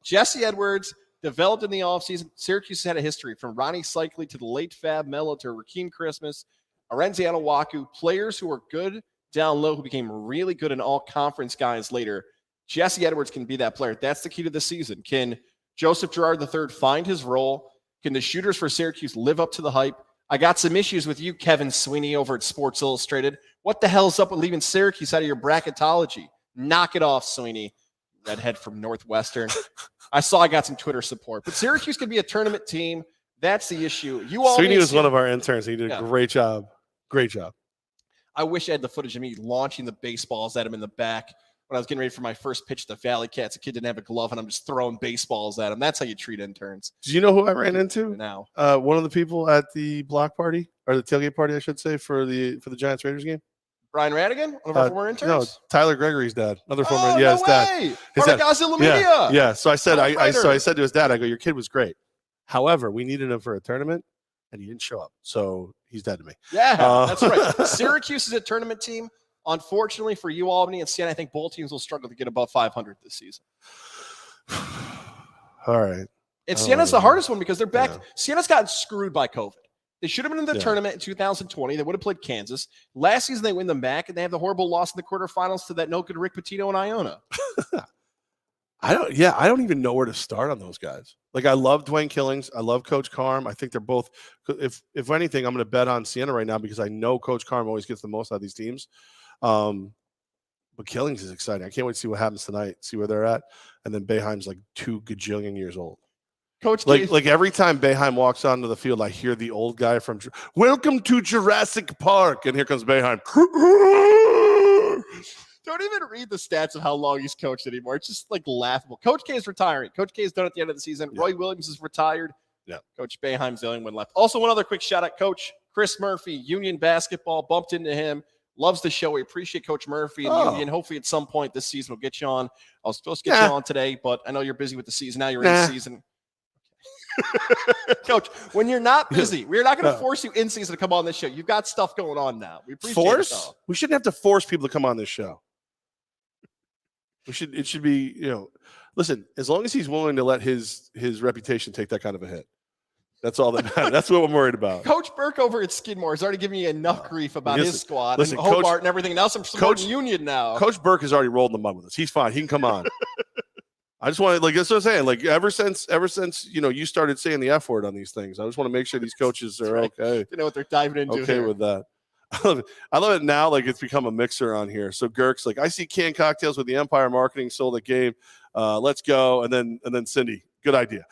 Jesse Edwards, developed in the offseason. Syracuse had a history from Ronnie Cycli to the late Fab Melo to Rakeem Christmas, Arenziano Waku, players who were good down low who became really good in all conference guys later. Jesse Edwards can be that player. That's the key to the season. Can Joseph Girard III find his role? Can the shooters for Syracuse live up to the hype? I got some issues with you, Kevin Sweeney, over at Sports Illustrated. What the hell's up with leaving Syracuse out of your bracketology? Knock it off, Sweeney. Redhead from Northwestern. I got some Twitter support. But Syracuse could be a tournament team. That's the issue. Sweeney was one of our interns. He did a great job. Great job. I wish I had the footage of me launching the baseballs at him in the back when I was getting ready for my first pitch to the Valley Cats. A kid didn't have a glove, and I'm just throwing baseballs at him. That's how you treat interns. Do you know who I ran into? Now, one of the people at the block party, or the tailgate party, I should say, for the Giants Raiders game. Brian Radigan, one of our former interns. No, Tyler Gregory's dad, another former. Oh, yeah, no his dad. Way. His dad. Yeah. So I said, I said to his dad, I go, your kid was great. However, we needed him for a tournament, and he didn't show up. So he's dead to me. Yeah, that's right. Syracuse is a tournament team. Unfortunately for UAlbany and Siena, I think both teams will struggle to get above 500 this season. All right. And Siena's the hardest one because they're back. Yeah. Siena's gotten screwed by COVID. They should have been in the tournament in 2020. They would have played Kansas. Last season, they win them back, and they have the horrible loss in the quarterfinals to that no-good Rick Pitino and Iona. I don't even know where to start on those guys. Like, I love Dwayne Killings. I love Coach Carm. I think they're both – if anything, I'm going to bet on Siena right now because I know Coach Carm always gets the most out of these teams. But Killings is exciting. I can't wait to see what happens tonight, see where they're at. And then Boeheim's like 2 gajillion years old. Coach, like every time Boeheim walks onto the field, I hear the old guy from "Welcome to Jurassic Park," and here comes Boeheim. Don't even read the stats of how long he's coached anymore. It's just like laughable. Coach K is retiring. Coach K is done at the end of the season. Yeah. Roy Williams is retired. Yeah. Coach Boeheim's the only one left. Also, one other quick shout out, Coach Chris Murphy, Union basketball. Bumped into him. Loves the show. We appreciate Coach Murphy and Union. Hopefully, at some point this season, we'll get you on. I was supposed to get you on today, but I know you're busy with the season. Now you're in season. Coach, when you're not busy, we're not going to force you in season to come on this show. You've got stuff going on now. We appreciate it. We shouldn't have to force people to come on this show. It should be, listen, as long as he's willing to let his reputation take that kind of a hit. That's all that matters. That's what I'm worried about. Coach Burke over at Skidmore has already given me enough grief about his squad and Hobart and everything. Now I'm supporting Union now. Coach Burke has already rolled in the mud with us. He's fine. He can come on. I just want to, that's what I'm saying. Like, ever since you started saying the F word on these things, I just want to make sure these coaches are okay. You know what they're diving into. Okay with that. I love it now. Like, it's become a mixer on here. So Girk's like, I see canned cocktails with the Empire Marketing sold at game. Let's go. And then Cindy, good idea.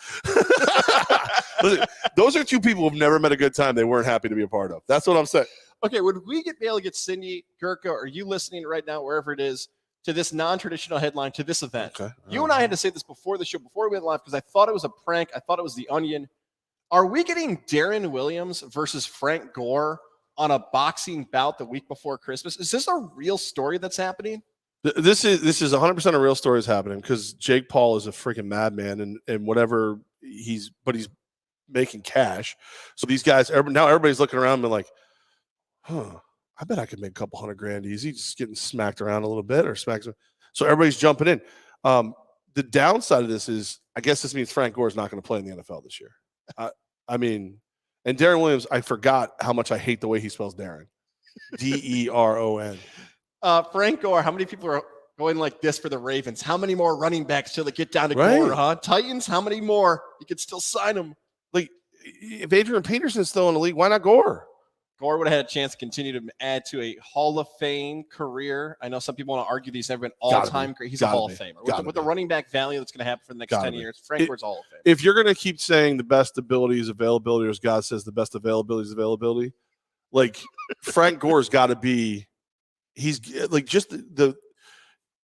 Listen, those are two people who've never met a good time they weren't happy to be a part of. That's what I'm saying. Okay, would we be able to get Cindy, Gurka, or you listening right now, wherever it is, to this non-traditional headline, to this event? Okay. You and I had to say this before the show, before we went live, because I thought it was a prank. I thought it was the Onion. Are we getting Darren Williams versus Frank Gore on a boxing bout the week before Christmas? Is this a real story that's happening? This is 100% a real story is happening because Jake Paul is a freaking madman and whatever he's making cash. So these guys now everybody's looking around and like, I bet I could make a couple $100,000 easy, just getting smacked around a little bit or smacks. So everybody's jumping in. The downside of this is, I guess this means Frank Gore is not going to play in the NFL this year. And Darren Williams, I forgot how much I hate the way he spells Darren. Deron. Frank Gore, how many people are Going like this for the Ravens. How many more running backs till they get down to Right. Gore, huh? Titans, how many more? You could still sign them. Like, if Adrian Peterson's still in the league, why not Gore? Gore would have had a chance to continue to add to a Hall of Fame career. I know some people want to argue these never been all-time great. He's a Hall of Famer. With the running back value that's going to happen for the next 10 years, Frank Gore's Hall of Fame. If you're going to keep saying the best ability is availability, or as God says, the best availability is availability, like Frank Gore's got to be, he's like just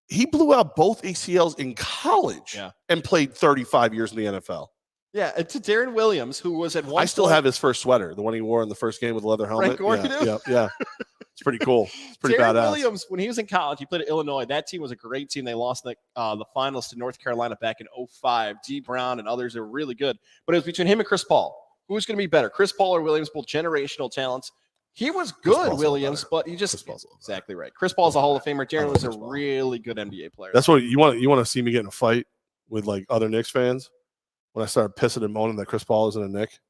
he blew out both ACLs in college and played 35 years in the NFL. Yeah, and to Darren Williams, who was at one I still have his first sweater, the one he wore in the first game with the leather helmet. Frank Gore, yeah. It's pretty cool. It's pretty Darren badass. Williams, when he was in college, he played at Illinois. That team was a great team. They lost the finals to North Carolina back in 2005. G. Brown and others are really good. But it was between him and Chris Paul. Who's going to be better, Chris Paul or Williams? Both generational talents. He was good, Williams, but he just exactly right. Chris Paul's a Hall of Famer. Darren was a really good NBA player. That's what you want. You want to see me get in a fight with like other Knicks fans when I start pissing and moaning that Chris Paul isn't a Knick.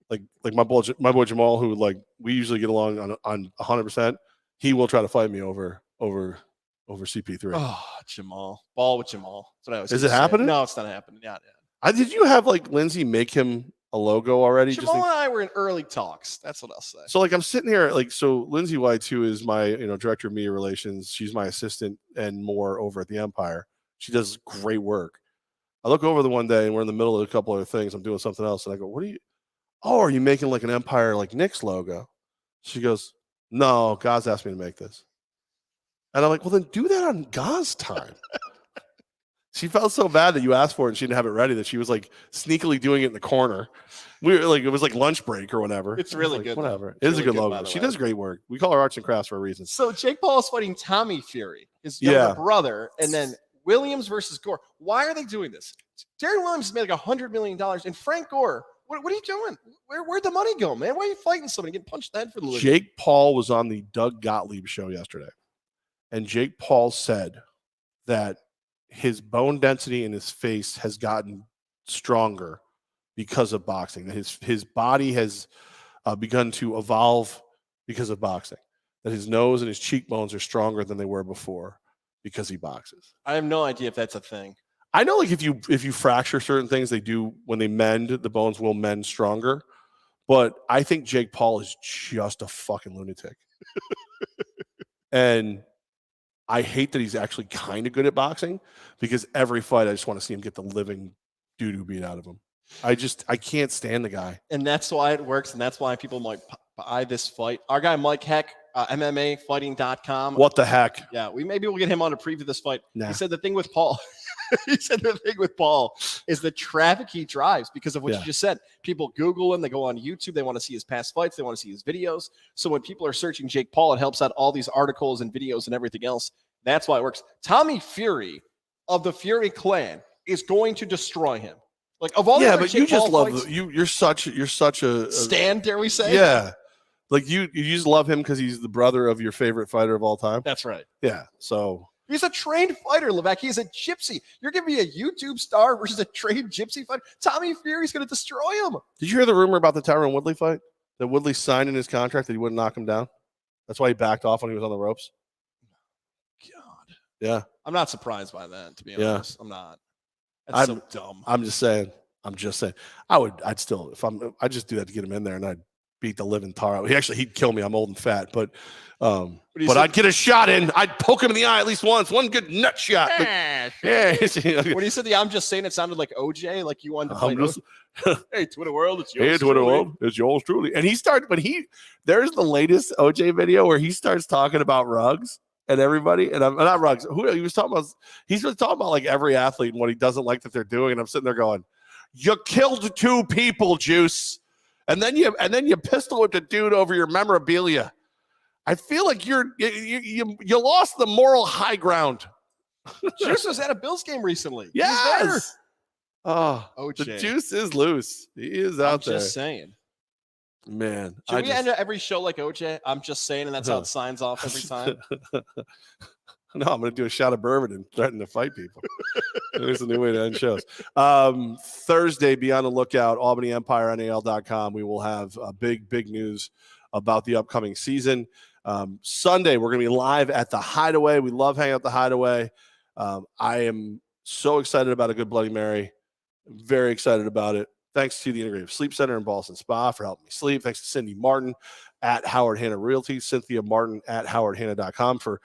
Like my boy Jamal, who like we usually get along on 100%. He will try to fight me over CP3. Oh, Jamal, ball with Jamal. That's what I was. Is it happening? No, it's not happening. Yeah. Did you have like Lindsay make him a logo already? Jamal and I were in early talks. That's what I'll say. So like I'm sitting here like, so Lindsay White, who is my director of media relations, she's my assistant and more over at the Empire. She does great work. I look over the one day and we're in the middle of a couple other things. I'm doing something else and I go, are you making like an Empire like Knicks logo? She goes, no, Goz asked me to make this. And I'm like, well then do that on Goz time. She felt so bad that you asked for it and she didn't have it ready that she was like sneakily doing it in the corner. We were like, it was like lunch break or whatever. It's really like, good. Whatever. It is really a good logo. She does great work. We call her arts and crafts for a reason. So Jake Paul is fighting Tommy Fury, his younger brother, and then Williams versus Gore. Why are they doing this? Darren Williams has made like $100 million, and Frank Gore, what are you doing? Where'd the money go, man? Why are you fighting somebody getting punched in the head for the living? Jake Paul was on the Doug Gottlieb show yesterday, and Jake Paul said that his bone density in his face has gotten stronger because of boxing. That his body has begun to evolve because of boxing. That his nose and his cheekbones are stronger than they were before because he boxes. I have no idea if that's a thing. I know, like if you fracture certain things, they do when they mend, the bones will mend stronger. But I think Jake Paul is just a fucking lunatic, and I hate that he's actually kind of good at boxing because every fight I just want to see him get the living doo-doo beat out of him. I can't stand the guy. And that's why it works, and that's why people might buy this fight. Our guy Mike Heck, MMAfighting.com. What the heck? Yeah, maybe we'll get him on to preview this fight. Nah. He said the thing with Paul is the traffic he drives because of what you just said. People Google him, they go on YouTube, they want to see his past fights, they want to see his videos. So when people are searching Jake Paul, it helps out all these articles and videos and everything else. That's why it works. Tommy Fury of the Fury clan is going to destroy him. Like of all but Jake you just Paul love fights, you're such a stand, dare we say? Yeah. Like you just love him because he's the brother of your favorite fighter of all time. That's right. Yeah. So he's a trained fighter, Levack. He's a gypsy. You're giving me a YouTube star versus a trained gypsy fighter. Tommy Fury's going to destroy him. Did you hear the rumor about the Tyron Woodley fight? That Woodley signed in his contract that he wouldn't knock him down. That's why he backed off when he was on the ropes. God. Yeah. I'm not surprised by that, to be honest. I'm not. That's so dumb. I'm just saying. I'd just do that to get him in there and I'd beat the living tar out. He'd kill me. I'm old and fat, but I'd get a shot in. I'd poke him in the eye at least once. One good nut shot. Yeah. When you said I'm just saying, it sounded like OJ, like you wanted to play. Hey, Twitter world, it's yours. Hey, Twitter world, it's yours truly. And there's the latest OJ video where he starts talking about Ruggs and everybody, and I'm not Ruggs. Who he was talking about? He's been talking about like every athlete and what he doesn't like that they're doing. And I'm sitting there going, "You killed 2 people, Juice." And then you pistol whipped a dude over your memorabilia. I feel like you lost the moral high ground. Juice was at a Bills game recently. Yes. Oh, OJ. The Juice is loose. He is out there. I'm just saying. Man. Should we end every show like OJ? I'm just saying, and that's how it signs off every time. No, I'm going to do a shot of bourbon and threaten to fight people. There's a new way to end shows. Thursday, be on the lookout, AlbanyEmpireNAL.com. We will have big news about the upcoming season. Sunday, we're going to be live at the Hideaway. We love hanging out at the Hideaway. I am so excited about a good Bloody Mary. Very excited about it. Thanks to the Integrative Sleep Center in Boston Spa for helping me sleep. Thanks to Cindy Martin at Howard Hanna Realty, Cynthia Martin at howardhanna.com for,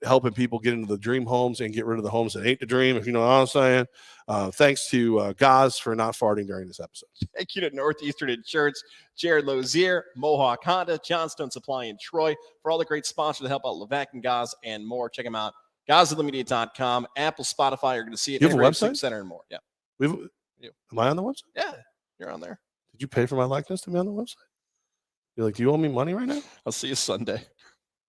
helping people get into the dream homes and get rid of the homes that ain't the dream, if you know what I'm saying. Thanks to Goz for not farting during this episode. Thank you to Northeastern Insurance, Jared Lozier, Mohawk Honda, Johnstone Supply in Troy for all the great sponsors to help out Levack and Goz and more. Check them out. GozLimited.com, Apple, Spotify. You're going to see it. You have a Integrative website? Sleep Center and more. Yeah. Am I on the website? Yeah, you're on there. Did you pay for my likeness to be on the website? You're like, do you owe me money right now? I'll see you Sunday.